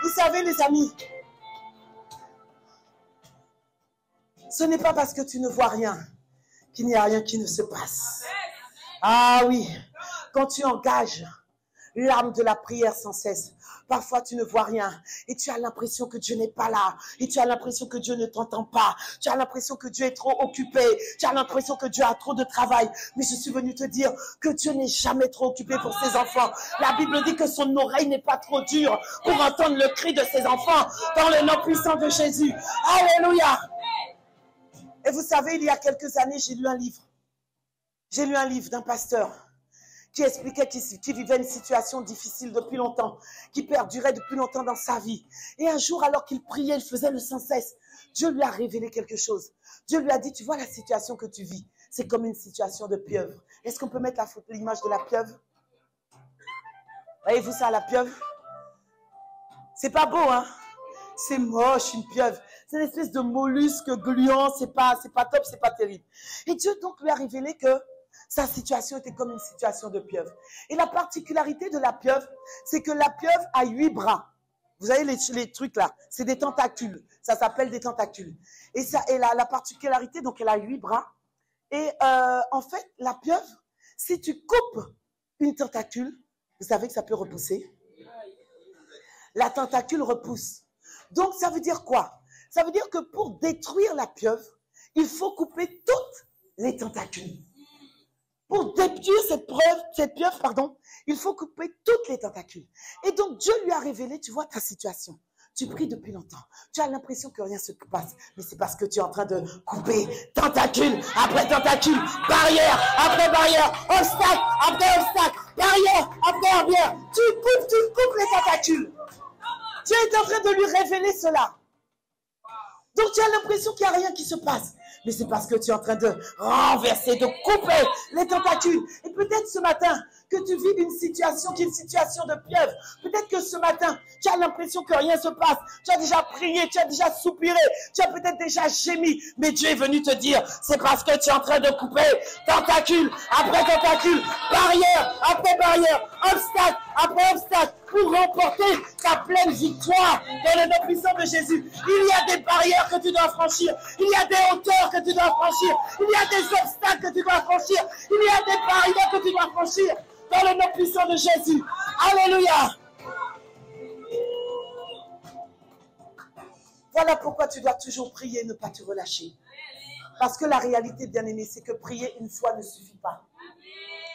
Vous savez, les amis, ce n'est pas parce que tu ne vois rien qu'il n'y a rien qui ne se passe. Ah oui, quand tu engages l'arme de la prière sans cesse, parfois tu ne vois rien et tu as l'impression que Dieu n'est pas là et tu as l'impression que Dieu ne t'entend pas, tu as l'impression que Dieu est trop occupé, tu as l'impression que Dieu a trop de travail, mais je suis venu te dire que Dieu n'est jamais trop occupé pour ses enfants. La Bible dit que son oreille n'est pas trop dure pour entendre le cri de ses enfants dans le nom puissant de Jésus. Alléluia. Et vous savez, il y a quelques années, j'ai lu un livre d'un pasteur qui expliquait qu'il vivait une situation difficile depuis longtemps, qui perdurait depuis longtemps dans sa vie. Et un jour, alors qu'il priait, il faisait le sans cesse, Dieu lui a révélé quelque chose. Dieu lui a dit, tu vois la situation que tu vis, c'est comme une situation de pieuvre. Est-ce qu'on peut mettre l'image de la pieuvre? Voyez-vous ça, la pieuvre? C'est pas beau, hein? C'est moche, une pieuvre. C'est une espèce de mollusque gluant, c'est pas top, c'est pas terrible. Et Dieu donc lui a révélé que sa situation était comme une situation de pieuvre. Et la particularité de la pieuvre, c'est que la pieuvre a 8 bras. Vous avez les trucs là, c'est des tentacules. Ça s'appelle des tentacules. Et la particularité, donc elle a 8 bras. Et en fait, la pieuvre, si tu coupes une tentacule, vous savez que ça peut repousser. La tentacule repousse. Donc ça veut dire quoi? Ça veut dire que pour détruire la pieuvre, il faut couper toutes les tentacules. Pour détruire cette pieuvre, il faut couper toutes les tentacules. Et donc Dieu lui a révélé, tu vois ta situation. Tu pries depuis longtemps. Tu as l'impression que rien se passe. Mais c'est parce que tu es en train de couper tentacule après tentacule, barrière après barrière, obstacle après obstacle, barrière après barrière. Tu coupes les tentacules. Dieu est en train de lui révéler cela. Donc tu as l'impression qu'il n'y a rien qui se passe. Mais c'est parce que tu es en train de renverser, de couper les tentacules. Et peut-être ce matin que tu vis une situation qui est une situation de pieuvre. Peut-être que ce matin, tu as l'impression que rien se passe. Tu as déjà prié, tu as déjà soupiré, tu as peut-être déjà gémi. Mais Dieu est venu te dire, c'est parce que tu es en train de couper tentacule après tentacule, barrière après barrière, obstacle après obstacle, pour remporter ta pleine victoire dans le nom puissant de Jésus. Il y a des barrières que tu dois franchir. Il y a des hauteurs que tu dois franchir. Il y a des obstacles que tu dois franchir. Il y a des barrières que tu dois franchir dans le nom puissant de Jésus. Alléluia. Voilà pourquoi tu dois toujours prier et ne pas te relâcher. Parce que la réalité, bien aimé, c'est que prier une fois ne suffit pas.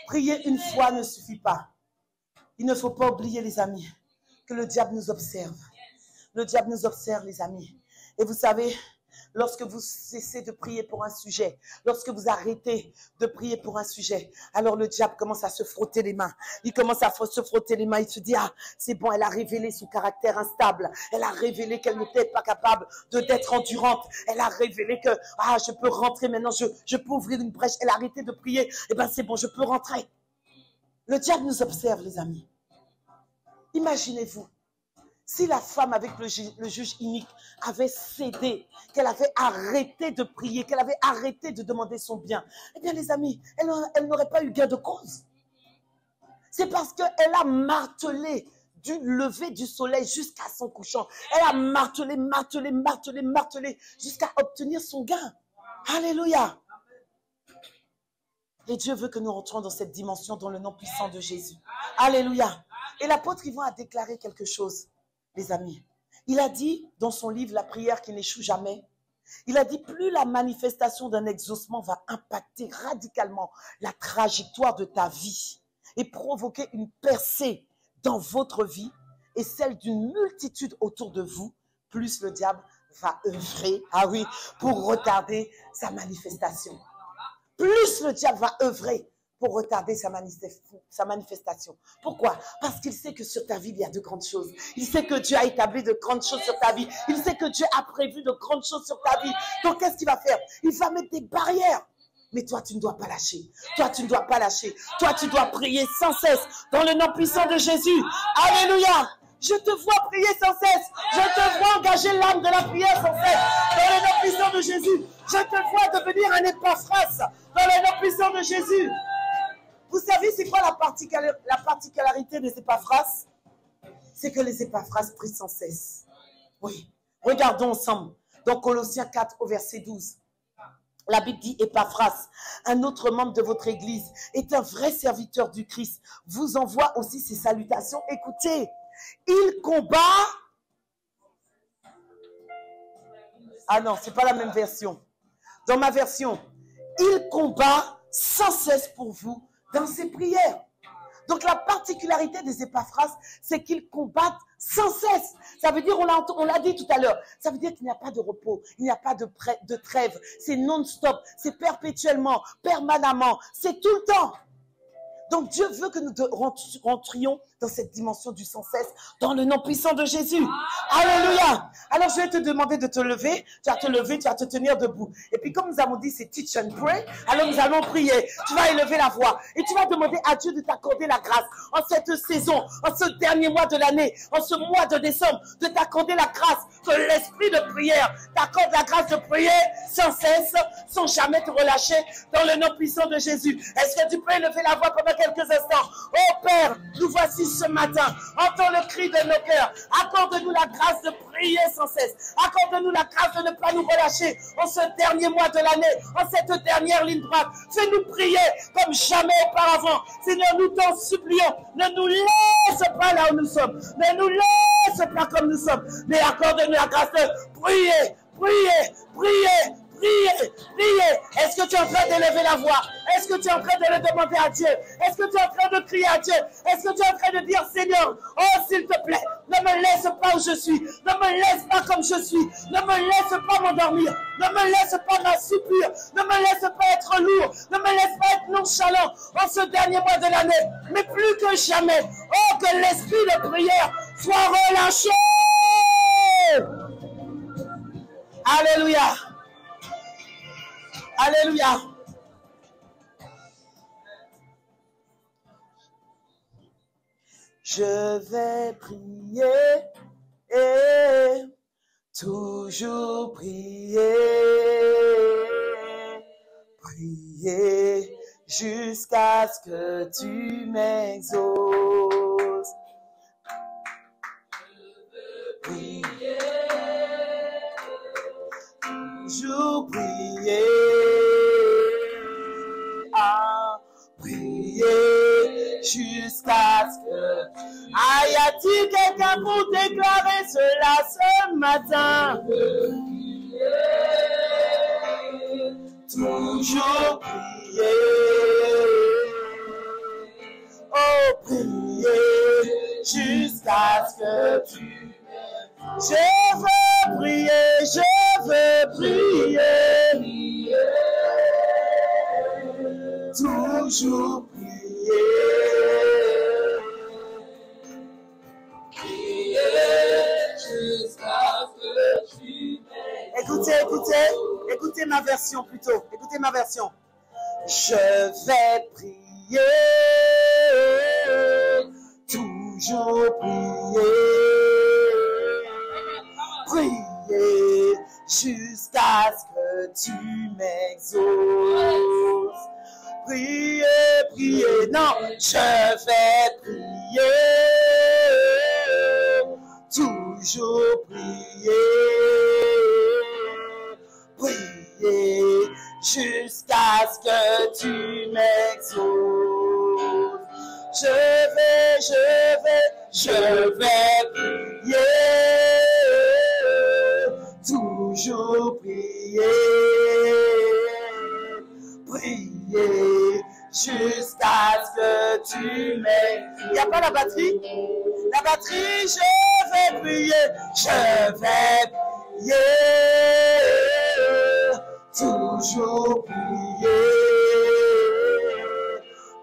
Prier une fois ne suffit pas. Il ne faut pas oublier, les amis, que le diable nous observe. Le diable nous observe, les amis. Et vous savez, lorsque vous cessez de prier pour un sujet, lorsque vous arrêtez de prier pour un sujet, alors le diable commence à se frotter les mains. Il commence à se frotter les mains. Il se dit, ah, c'est bon, elle a révélé son caractère instable. Elle a révélé qu'elle n'était pas capable d'être endurante. Elle a révélé que, ah, je peux rentrer maintenant, je peux ouvrir une brèche. Elle a arrêté de prier. Eh bien, c'est bon, je peux rentrer. Le diable nous observe, les amis. Imaginez-vous, si la femme avec le juge inique avait cédé, qu'elle avait arrêté de prier, qu'elle avait arrêté de demander son bien, eh bien, les amis, elle n'aurait pas eu gain de cause. C'est parce qu'elle a martelé du lever du soleil jusqu'à son couchant. Elle a martelé jusqu'à obtenir son gain. Alléluia. Et Dieu veut que nous rentrions dans cette dimension dans le nom puissant de Jésus. Alléluia. Et l'apôtre Yvan a déclaré quelque chose, les amis. Il a dit dans son livre « La prière qui n'échoue jamais », il a dit « Plus la manifestation d'un exaucement va impacter radicalement la trajectoire de ta vie et provoquer une percée dans votre vie et celle d'une multitude autour de vous, plus le diable va œuvrer, ah oui, pour retarder sa manifestation. » Plus le diable va œuvrer pour retarder sa manifestation. Pourquoi? Parce qu'il sait que sur ta vie, il y a de grandes choses. Il sait que Dieu a établi de grandes choses sur ta vie. Il sait que Dieu a prévu de grandes choses sur ta vie. Donc, qu'est-ce qu'il va faire? Il va mettre des barrières. Mais toi, tu ne dois pas lâcher. Toi, tu ne dois pas lâcher. Toi, tu dois prier sans cesse dans le nom puissant de Jésus. Alléluia. Je te vois prier sans cesse. Je te vois engager l'âme de la prière sans cesse. Dans le nom puissant de Jésus. Je te vois devenir un Épaphras. Dans le nom puissant de Jésus. Vous savez, c'est quoi la particularité des Épaphras? C'est que les Épaphras prient sans cesse. Oui. Regardons ensemble. Dans Colossiens 4 au verset 12. La Bible dit Épaphras, un autre membre de votre église, est un vrai serviteur du Christ. Vous envoie aussi ses salutations. Écoutez. Il combat. Ah non, c'est pas la même version. Dans ma version, il combat sans cesse pour vous dans ses prières. Donc la particularité des Épaphras, c'est qu'ils combattent sans cesse. Ça veut dire, on l'a dit tout à l'heure, ça veut dire qu'il n'y a pas de repos, il n'y a pas de trêve. C'est non-stop, c'est perpétuellement, permanemment, c'est tout le temps. Donc Dieu veut que nous rentrions dans cette dimension du sans cesse, dans le nom puissant de Jésus. Alléluia. Alors je vais te demander de te lever. Tu vas te lever, tu vas te tenir debout. Et puis comme nous avons dit, c'est teach and pray. Alors nous allons prier. Tu vas élever la voix. Et tu vas demander à Dieu de t'accorder la grâce en cette saison, en ce dernier mois de l'année, en ce mois de décembre, de t'accorder la grâce, que l'esprit de prière t'accorde la grâce de prier sans cesse, sans jamais te relâcher, dans le nom puissant de Jésus. Est-ce que tu peux élever la voix pendant quelques instants? Oh Père, nous voici ce matin. Entends le cri de nos cœurs. Accorde-nous la grâce de prier sans cesse. Accorde-nous la grâce de ne pas nous relâcher en ce dernier mois de l'année, en cette dernière ligne droite. Fais-nous prier comme jamais auparavant. Seigneur, nous t'en supplions. Ne nous laisse pas là où nous sommes. Ne nous laisse pas comme nous sommes. Mais accorde-nous la grâce de prier, prier, prier. Priez, priez. Est-ce que tu es en train d'élever la voix? Est-ce que tu es en train de le demander à Dieu? Est-ce que tu es en train de crier à Dieu? Est-ce que tu es en train de dire, Seigneur, oh s'il te plaît, ne me laisse pas où je suis, ne me laisse pas comme je suis, ne me laisse pas m'endormir, ne me laisse pas m'assoupir, ne me laisse pas être lourd, ne me laisse pas être nonchalant en ce dernier mois de l'année, mais plus que jamais, oh que l'esprit de prière soit relâché. Alléluia. Alléluia. Je vais prier et toujours prier, prier jusqu'à ce que tu m'exauces. Prier, toujours prier, prier jusqu'à ce que... Ah, y a-t-il quelqu'un pour déclarer cela ce matin? Toujours prier, oh prier jusqu'à ce que tu... Je veux prier, je veux prier, toujours prier, prier jusqu'à ce que tu m'aimes. Écoutez ma version plutôt, écoutez ma version. Je vais prier, toujours prier, prier jusqu'à ce que tu m'exauces. Prier, prier, non, je vais prier, toujours prier, prier jusqu'à ce que tu m'exauces. Je vais prier, toujours prier, prier jusqu'à ce que tu m'aimes. Il n'y a pas la batterie? La batterie, je vais prier, toujours prier,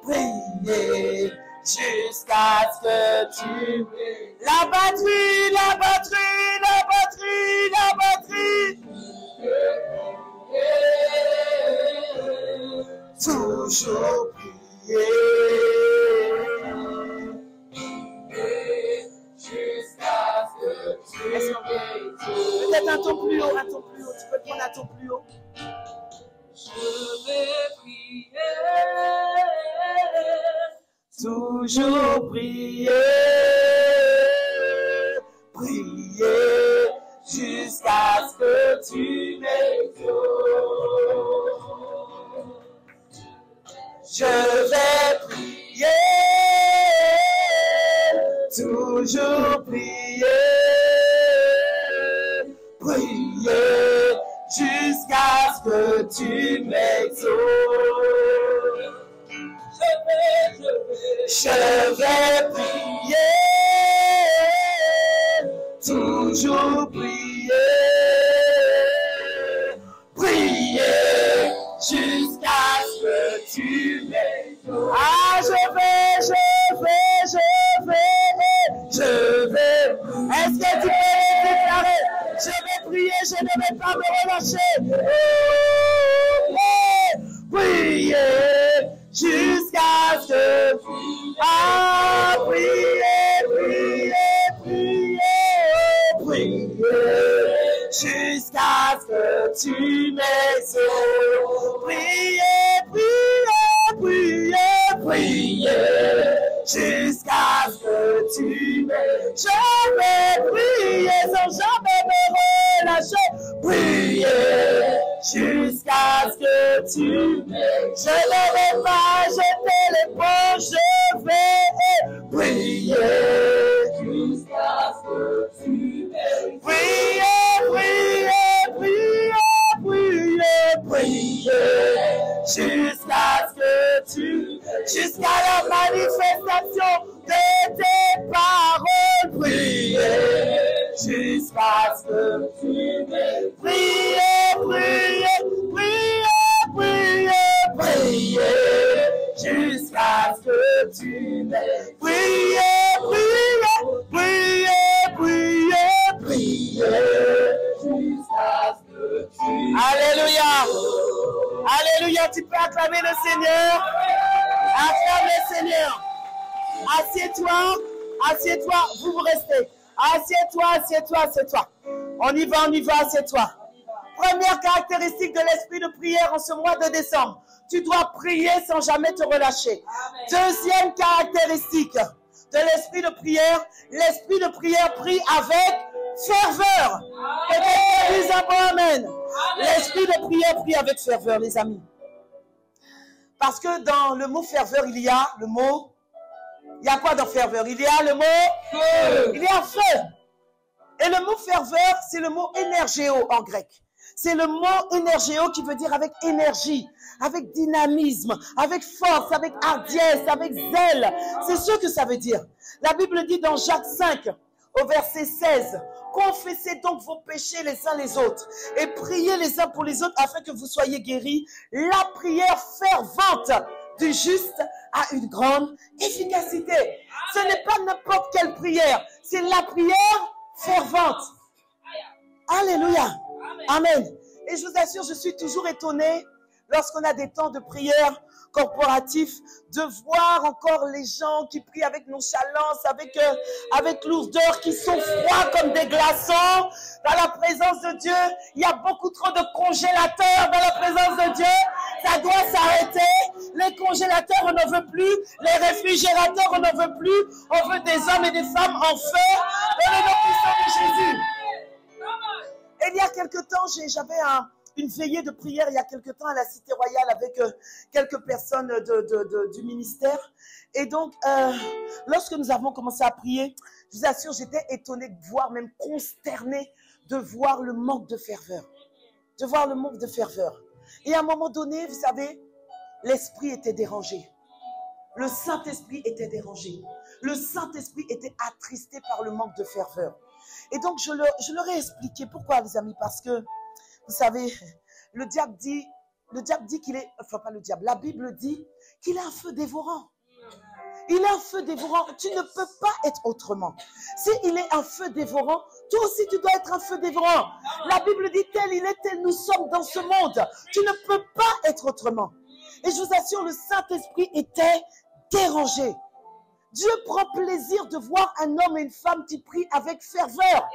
prier jusqu'à ce que tu m'aimes. La batterie, la batterie, la batterie, la batterie. Toujours prier, jusqu'à ce que tu m'aimes. Peut-être un ton plus haut, tu peux prendre un ton plus haut. Je vais prier, toujours prier, prier jusqu'à ce que tu m'exauces. Je vais prier, toujours prier, prier jusqu'à ce que tu m'exauces. Je vais prier, toujours prier, prier jusqu'à ce que tu m'exauces. Ah, je Est-ce que tu peux le déclarer? Je vais prier, je ne vais pas me relâcher. Priez jusqu'à ce que... Ah, priez, priez, priez, priez jusqu'à ce que tu m'exauces. Priez, priez, priez, priez jusqu'à ce que tu m'exauces. Je vais prier sans jamais me relâcher. Priez jusqu'à ce que tu m'exauces. Je ne vais pas jeter l'éponge, je vais prier jusqu'à ce que tu m'exauces. Priez, priez, priez, priez, priez jusqu'à ce que tu, jusqu'à la manifestation de tes paroles. Priez jusqu'à ce que tu m'exauces. Priez, priez, priez, priez, priez jusqu'à ce que tu m'exauces. Priez, priez, priez, priez, priez jusqu'à ce que tu m'exauces. Alléluia. Alléluia, tu peux acclamer le Seigneur. Acclame le Seigneur. Assieds-toi, assieds-toi, vous restez. Assieds-toi, assieds-toi, assieds-toi. On y va, assieds-toi. Première caractéristique de l'esprit de prière en ce mois de décembre. Tu dois prier sans jamais te relâcher. Deuxième caractéristique de l'esprit de prière prie avec ferveur. Peut-être un bon amen. L'esprit de prière prie avec ferveur, les amis. Parce que dans le mot ferveur, il y a le mot... Il y a quoi dans ferveur? Il y a le mot feu. Il y a feu. Et le mot ferveur, c'est le mot énergéo en grec. C'est le mot énergéo qui veut dire avec énergie, avec dynamisme, avec force, avec hardiesse, avec zèle. C'est ce que ça veut dire. La Bible dit dans Jacques 5, au verset 16, « Confessez donc vos péchés les uns les autres et priez les uns pour les autres afin que vous soyez guéris. La prière fervente du juste a une grande efficacité. » Ce n'est pas n'importe quelle prière, c'est la prière fervente. Alléluia. Amen. Et je vous assure, je suis toujours étonnée lorsqu'on a des temps de prière corporatifs, de voir encore les gens qui prient avec nonchalance, avec lourdeur, qui sont froids comme des glaçons. Dans la présence de Dieu, il y a beaucoup trop de congélateurs dans la présence de Dieu. Ça doit s'arrêter. Les congélateurs, on n'en veut plus. Les réfrigérateurs, on n'en veut plus. On veut des hommes et des femmes en feu. Dans le nom puissant de Jésus. Et il y a quelque temps, j'avais une veillée de prière il y a quelque temps à la Cité Royale avec quelques personnes du ministère. Et donc, lorsque nous avons commencé à prier, je vous assure, j'étais étonnée, voire même consternée de voir le manque de ferveur. De voir le manque de ferveur. Et à un moment donné, vous savez, l'esprit était dérangé. Le Saint-Esprit était dérangé. Le Saint-Esprit était attristé par le manque de ferveur. Et donc, je leur ai expliqué pourquoi, les amis, parce que, vous savez, le diable dit qu'il est, enfin pas le diable, la Bible dit qu'il est un feu dévorant. Il est un feu dévorant. Tu ne peux pas être autrement. S'il est un feu dévorant, toi aussi tu dois être un feu dévorant. La Bible dit tel il est, tel nous sommes dans ce monde. Tu ne peux pas être autrement. Et je vous assure, le Saint-Esprit était dérangé. Dieu prend plaisir de voir un homme et une femme qui prient avec ferveur.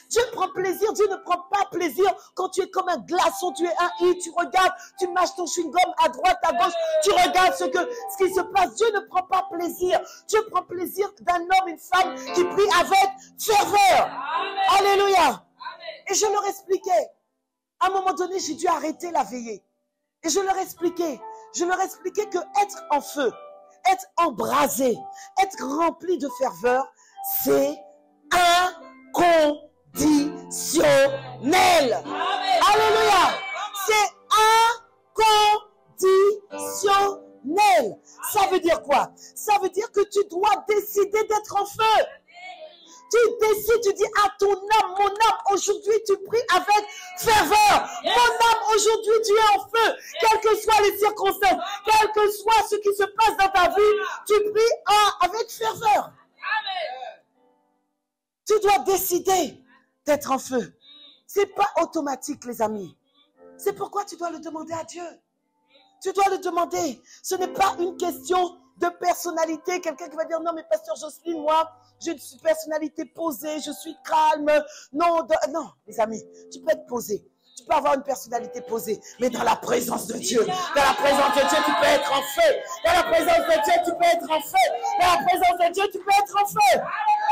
Dieu prend plaisir, Dieu ne prend pas plaisir quand tu es comme un glaçon, tu es un i, tu regardes, tu mâches ton chewing-gum à droite, à gauche, tu regardes ce qui se passe. Dieu ne prend pas plaisir. Dieu prend plaisir d'un homme et une femme qui prie avec ferveur. Amen. Alléluia. Amen. Et je leur expliquais. À un moment donné, j'ai dû arrêter la veillée. Et je leur expliquais que être en feu, être embrasé, être rempli de ferveur, c'est inconditionnel. Amen. Alléluia. C'est inconditionnel. Ça veut dire quoi? Ça veut dire que tu dois décider d'être en feu. Tu décides, tu dis à ton âme, mon âme, aujourd'hui tu pries avec ferveur. Mon âme, aujourd'hui tu es en feu. Quelles que soient les circonstances, quel que soit ce qui se passe dans ta vie, tu pries avec ferveur. Tu dois décider d'être en feu. Ce n'est pas automatique, les amis. C'est pourquoi tu dois le demander à Dieu. Tu dois le demander. Ce n'est pas une question de personnalité. Quelqu'un qui va dire, non, mais pasteur Jocelyne, moi, j'ai une personnalité posée, je suis calme. Non, non, les amis, tu peux être posé. Tu peux avoir une personnalité posée, mais dans la présence de Dieu. Dans la présence de Dieu, tu peux être en feu. Dans la présence de Dieu, tu peux être en feu. Dans la présence de Dieu, tu peux être en feu.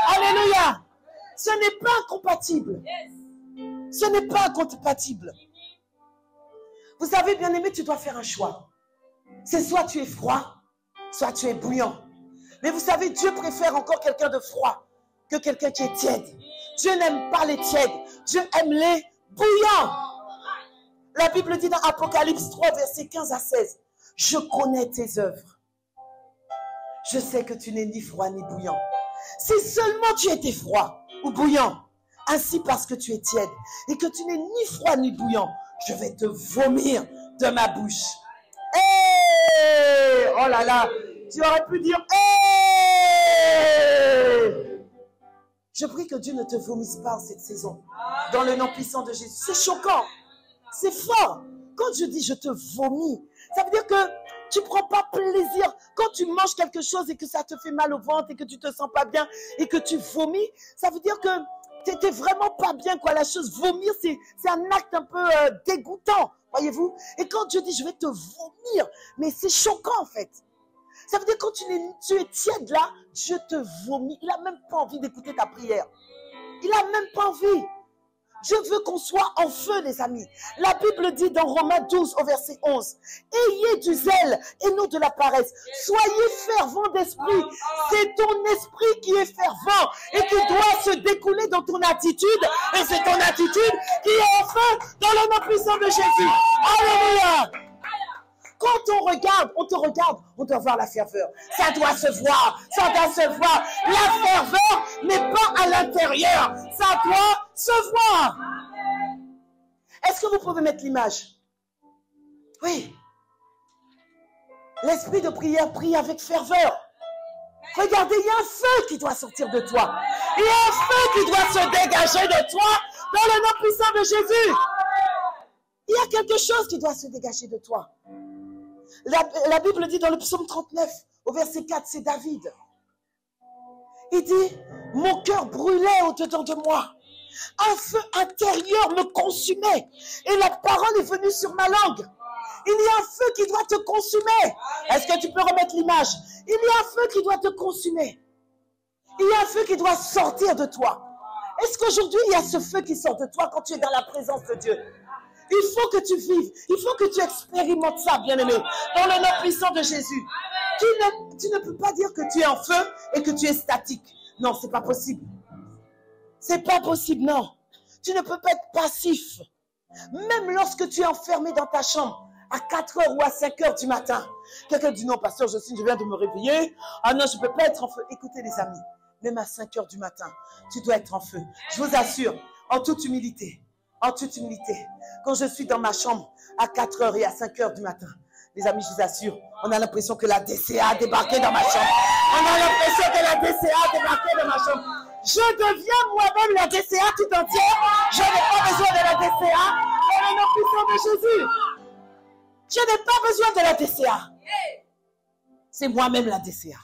Alléluia. Ce n'est pas incompatible. Ce n'est pas incompatible. Vous savez, bien aimé, tu dois faire un choix. C'est soit tu es froid, soit tu es bouillant. Mais vous savez, Dieu préfère encore quelqu'un de froid que quelqu'un qui est tiède. Dieu n'aime pas les tièdes. Dieu aime les bouillants. La Bible dit dans Apocalypse 3, versets 15 à 16, « Je connais tes œuvres. Je sais que tu n'es ni froid ni bouillant. Si seulement tu étais froid ou bouillant, ainsi parce que tu es tiède et que tu n'es ni froid ni bouillant, je vais te vomir de ma bouche. » Hey! Oh là là, tu aurais pu dire hey! Je prie que Dieu ne te vomisse pas en cette saison. Dans le nom puissant de Jésus. C'est choquant. C'est fort. Quand je dis je te vomis, ça veut dire que tu ne prends pas plaisir. Quand tu manges quelque chose et que ça te fait mal au ventre et que tu ne te sens pas bien et que tu vomis, ça veut dire que tu n'étais vraiment pas bien, quoi. La chose, vomir, c'est un acte un peu dégoûtant, voyez-vous. Et quand Dieu dit je vais te vomir, mais c'est choquant en fait. Ça veut dire que quand tu es tiède là, Dieu te vomit. Il n'a même pas envie d'écouter ta prière. Il n'a même pas envie. Dieu veut qu'on soit en feu, les amis. La Bible dit dans Romains 12 au verset 11, « Ayez du zèle et non de la paresse. Soyez fervents d'esprit. C'est ton esprit qui est fervent et qui doit se découler dans ton attitude. Et c'est ton attitude qui est en feu dans le nom puissant de Jésus. » Alléluia. Quand on regarde, on te regarde, on doit voir la ferveur. Ça doit se voir, ça doit se voir. La ferveur n'est pas à l'intérieur, ça doit se voir. Est-ce que vous pouvez mettre l'image? Oui. L'esprit de prière prie avec ferveur. Regardez, il y a un feu qui doit sortir de toi. Il y a un feu qui doit se dégager de toi dans le nom puissant de Jésus. Il y a quelque chose qui doit se dégager de toi. La Bible dit dans le psaume 39, au verset 4, c'est David. Il dit, mon cœur brûlait au-dedans de moi. Un feu intérieur me consumait. Et la parole est venue sur ma langue. Il y a un feu qui doit te consumer. Est-ce que tu peux remettre l'image? Il y a un feu qui doit te consumer. Il y a un feu qui doit sortir de toi. Est-ce qu'aujourd'hui, il y a ce feu qui sort de toi quand tu es dans la présence de Dieu? Il faut que tu vives, il faut que tu expérimentes ça, bien-aimé, dans le nom puissant de Jésus. Tu ne peux pas dire que tu es en feu et que tu es statique. Non, c'est pas possible. C'est pas possible, non. Tu ne peux pas être passif. Même lorsque tu es enfermé dans ta chambre, à 4 heures ou à 5 heures du matin, quelqu'un dit non, pasteur Jocelyne, je viens de me réveiller. Ah non, je ne peux pas être en feu. Écoutez les amis, même à 5 heures du matin, tu dois être en feu. Je vous assure, en toute humilité. En toute humilité, quand je suis dans ma chambre à 4 heures et à 5 heures du matin, les amis, je vous assure, on a l'impression que la DCA a débarqué dans ma chambre. On a l'impression que la DCA a débarqué dans ma chambre. Je deviens moi-même la DCA tout entière. Je n'ai pas besoin de la DCA. Dans le nom puissant de Jésus. Je n'ai pas besoin de la DCA. C'est moi-même la DCA.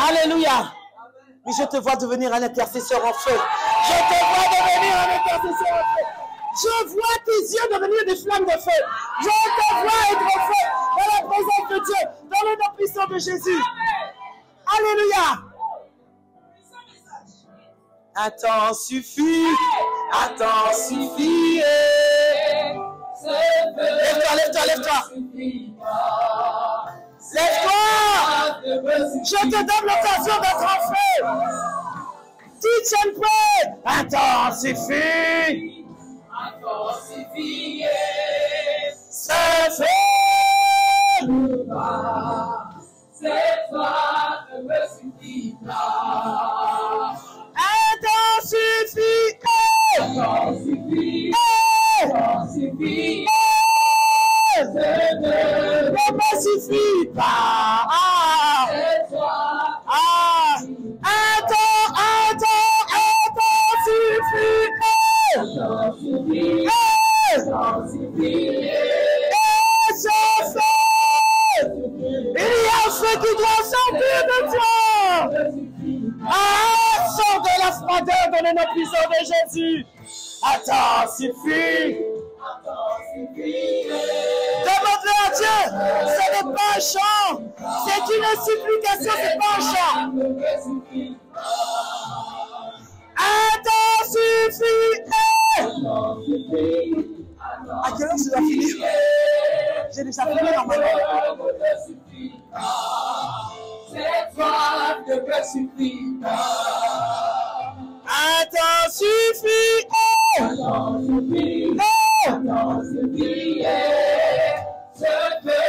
Alléluia. Mais je te vois devenir un intercesseur en feu. Je te vois devenir un intercesseur en feu. Je vois tes yeux devenir des flammes de feu. Je te vois être en feu dans la présence de Dieu, dans le nom puissant de Jésus. Alléluia. Un temps suffit. Un temps suffit. Lève-toi, lève-toi, lève-toi. Lève-toi. Je te donne l'occasion d'être en feu. Teach and pray. Un temps suffit. Un temps suffit. C'est fait. Cette fois ne me suffit pas. Un temps suffit. Un temps suffit. Un temps suffit. Ne me suffit pas. Un temps, un temps, un temps, Il y a un feu qui doit sortir de toi. Ah, sors de la froideur dans le nom puissant de Jésus. Attends, suffit. Demande-le à Dieu. Ce n'est pas un chant. C'est une supplication, c'est pas un chant. Attends, suffit. À quelle heure tu dois finir? J'ai déjà fini normalement. Cette fois, ne me suffit pas. Attends, suffit. Attends, suffit. Attends, suffit. Ce peu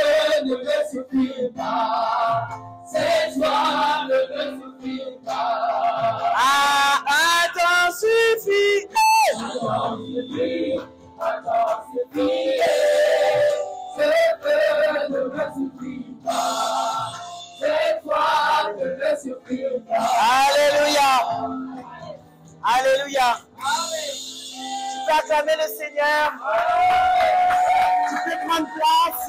ne me suffit pas. Cette fois, ne me suffit pas. Ah, attends, suffit. Attends, suffit. Attends, suffit. Ce peu ne me suffit pas. Cette fois, ne me suffit pas. Alléluia. Alléluia. Tu peux acclamer le Seigneur. Tu peux prendre place.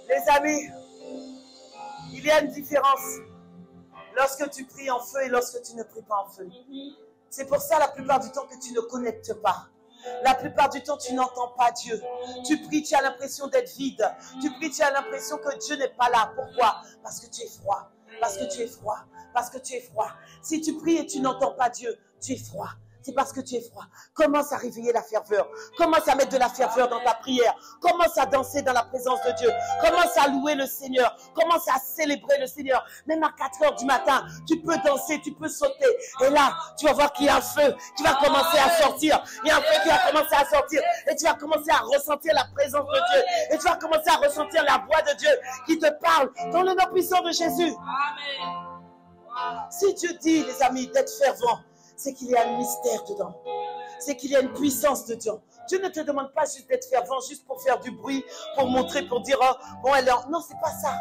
Les amis, il y a une différence lorsque tu pries en feu et lorsque tu ne pries pas en feu. C'est pour ça la plupart du temps que tu ne connectes pas. La plupart du temps, tu n'entends pas Dieu. Tu pries, tu as l'impression d'être vide. Tu pries, tu as l'impression que Dieu n'est pas là. Pourquoi? Parce que tu es froid. Parce que tu es froid. Parce que tu es froid. Si tu pries et tu n'entends pas Dieu, tu es froid. C'est parce que tu es froid. Commence à réveiller la ferveur. Commence à mettre de la ferveur dans ta prière. Commence à danser dans la présence de Dieu. Commence à louer le Seigneur. Commence à célébrer le Seigneur. Même à 4 heures du matin, tu peux danser, tu peux sauter. Et là, tu vas voir qu'il y a un feu qui va commencer à sortir. Il y a un feu qui va commencer à sortir. Et tu vas commencer à ressentir la présence de Dieu. Et tu vas commencer à ressentir la voix de Dieu qui te parle dans le nom puissant de Jésus. Amen. Si Dieu dit, les amis, d'être fervent, c'est qu'il y a un mystère dedans. C'est qu'il y a une puissance dedans. Dieu ne te demande pas juste d'être fervent, juste pour faire du bruit, pour montrer, pour dire, oh, bon, elle est en... Non, c'est pas ça.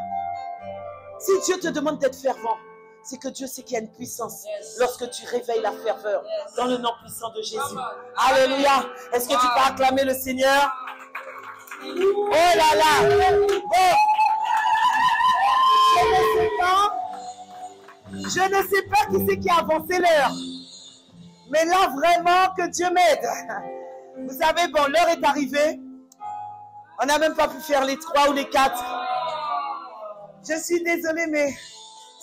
Si Dieu te demande d'être fervent, c'est que Dieu sait qu'il y a une puissance lorsque tu réveilles la ferveur dans le nom puissant de Jésus. Alléluia. Est-ce que tu peux acclamer le Seigneur? Oh là là. Oh. Je ne sais pas qui c'est qui a avancé l'heure. Mais là, vraiment, que Dieu m'aide. Vous savez, bon, l'heure est arrivée. On n'a même pas pu faire les 3 ou les 4. Je suis désolée, mais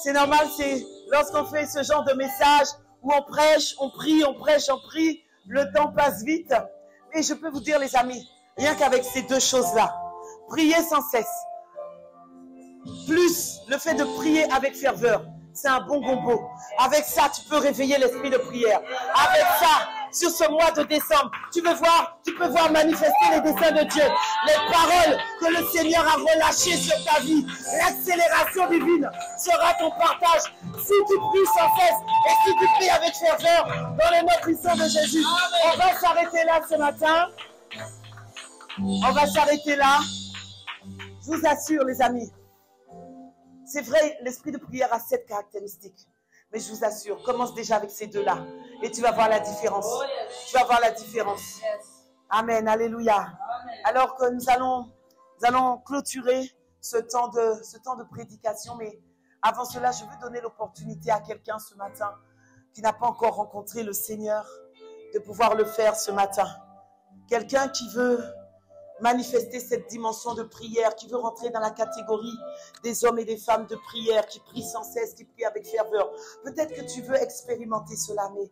c'est normal. C'est lorsqu'on fait ce genre de message où on prêche, on prie, on prêche, on prie. Le temps passe vite. Mais je peux vous dire, les amis, rien qu'avec ces deux choses-là, prier sans cesse, plus le fait de prier avec ferveur, c'est un bon combo. Avec ça, tu peux réveiller l'esprit de prière. Avec ça, sur ce mois de décembre, tu peux voir manifester les desseins de Dieu. Les paroles que le Seigneur a relâchées sur ta vie. L'accélération divine sera ton partage. Si tu pries sans cesse et si tu pries avec ferveur, dans le nom puissant de Jésus. On va s'arrêter là ce matin. On va s'arrêter là. Je vous assure, les amis. C'est vrai, l'esprit de prière a 7 caractéristiques. Mais je vous assure, commence déjà avec ces deux-là. Et tu vas voir la différence. Tu vas voir la différence. Amen, alléluia. Amen. Alors que nous allons clôturer ce temps de prédication. Mais avant cela, je veux donner l'opportunité à quelqu'un ce matin qui n'a pas encore rencontré le Seigneur de pouvoir le faire ce matin. Quelqu'un qui veut manifester cette dimension de prière, qui veut rentrer dans la catégorie des hommes et des femmes de prière, qui prient sans cesse, qui prient avec ferveur. Peut-être que tu veux expérimenter cela, mais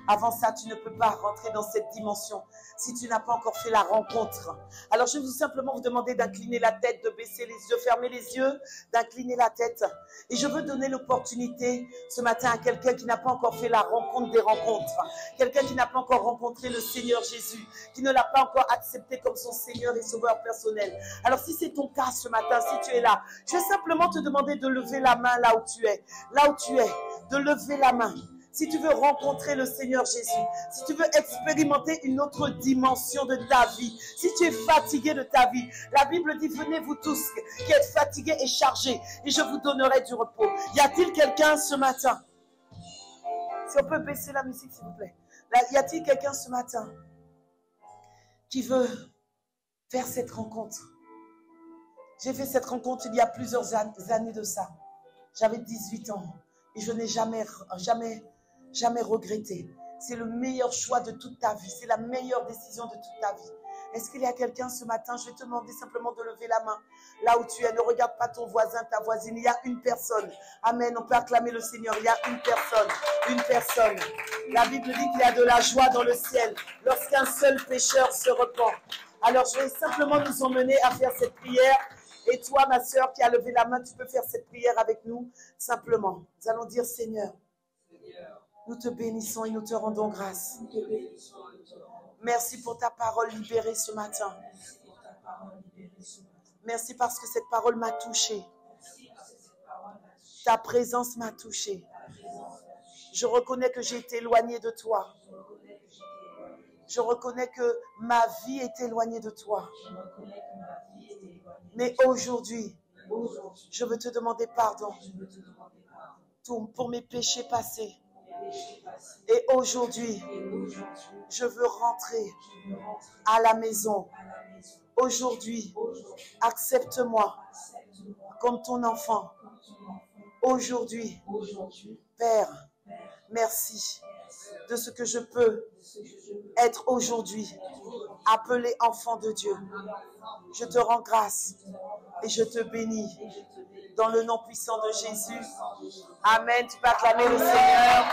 avant ça, tu ne peux pas rentrer dans cette dimension si tu n'as pas encore fait la rencontre. Alors, je vais simplement vous demander d'incliner la tête, de baisser les yeux, fermer les yeux, d'incliner la tête. Et je veux donner l'opportunité ce matin à quelqu'un qui n'a pas encore fait la rencontre des rencontres. Quelqu'un qui n'a pas encore rencontré le Seigneur Jésus, qui ne l'a pas encore accepté comme son Seigneur et Sauveur personnel. Alors, si c'est ton cas ce matin, si tu es là, je vais simplement te demander de lever la main là où tu es. Là où tu es, de lever la main. Si tu veux rencontrer le Seigneur Jésus, si tu veux expérimenter une autre dimension de ta vie, si tu es fatigué de ta vie, la Bible dit, venez vous tous qui êtes fatigués et chargés, et je vous donnerai du repos. Y a-t-il quelqu'un ce matin? Si on peut baisser la musique, s'il vous plaît. Là, y a-t-il quelqu'un ce matin qui veut faire cette rencontre? J'ai fait cette rencontre il y a plusieurs années de ça. J'avais 18 ans et je n'ai jamais regretté. C'est le meilleur choix de toute ta vie. C'est la meilleure décision de toute ta vie. Est-ce qu'il y a quelqu'un ce matin? Je vais te demander simplement de lever la main. Là où tu es, ne regarde pas ton voisin, ta voisine. Il y a une personne. Amen. On peut acclamer le Seigneur. Il y a une personne. Une personne. La Bible dit qu'il y a de la joie dans le ciel lorsqu'un seul pécheur se repent. Alors, je vais simplement nous emmener à faire cette prière. Et toi, ma sœur qui a levé la main, tu peux faire cette prière avec nous, simplement. Nous allons dire, Seigneur, nous te bénissons et nous te rendons grâce. Merci pour ta parole libérée ce matin. Merci parce que cette parole m'a touchée. Ta présence m'a touchée. Je reconnais que j'ai été éloignée de toi. Je reconnais que ma vie est éloignée de toi. Mais aujourd'hui, je veux te demander pardon pour mes péchés passés. Et aujourd'hui, je veux rentrer à la maison. Aujourd'hui, accepte-moi comme ton enfant. Aujourd'hui, Père, merci de ce que je peux être aujourd'hui appelé enfant de Dieu. Je te rends grâce et je te bénis dans le nom puissant de Jésus. Amen. Tu peux acclamer le Seigneur.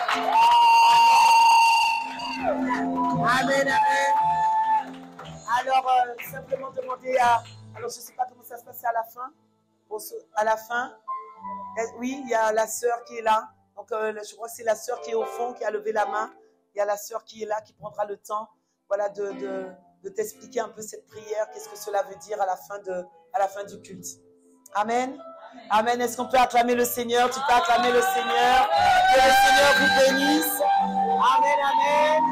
Amen, amen. Alors, simplement demander à... Alors, je ne sais pas comment ça se passe à la fin. À la fin, oui, il y a la sœur qui est là. Donc, je crois que c'est la sœur qui est au fond, qui a levé la main. Il y a la sœur qui est là, qui prendra le temps, voilà, de t'expliquer un peu cette prière, qu'est-ce que cela veut dire à la fin du culte. Amen. Amen. Est-ce qu'on peut acclamer le Seigneur? Tu peux acclamer le Seigneur. Que le Seigneur vous bénisse. Amen, amen.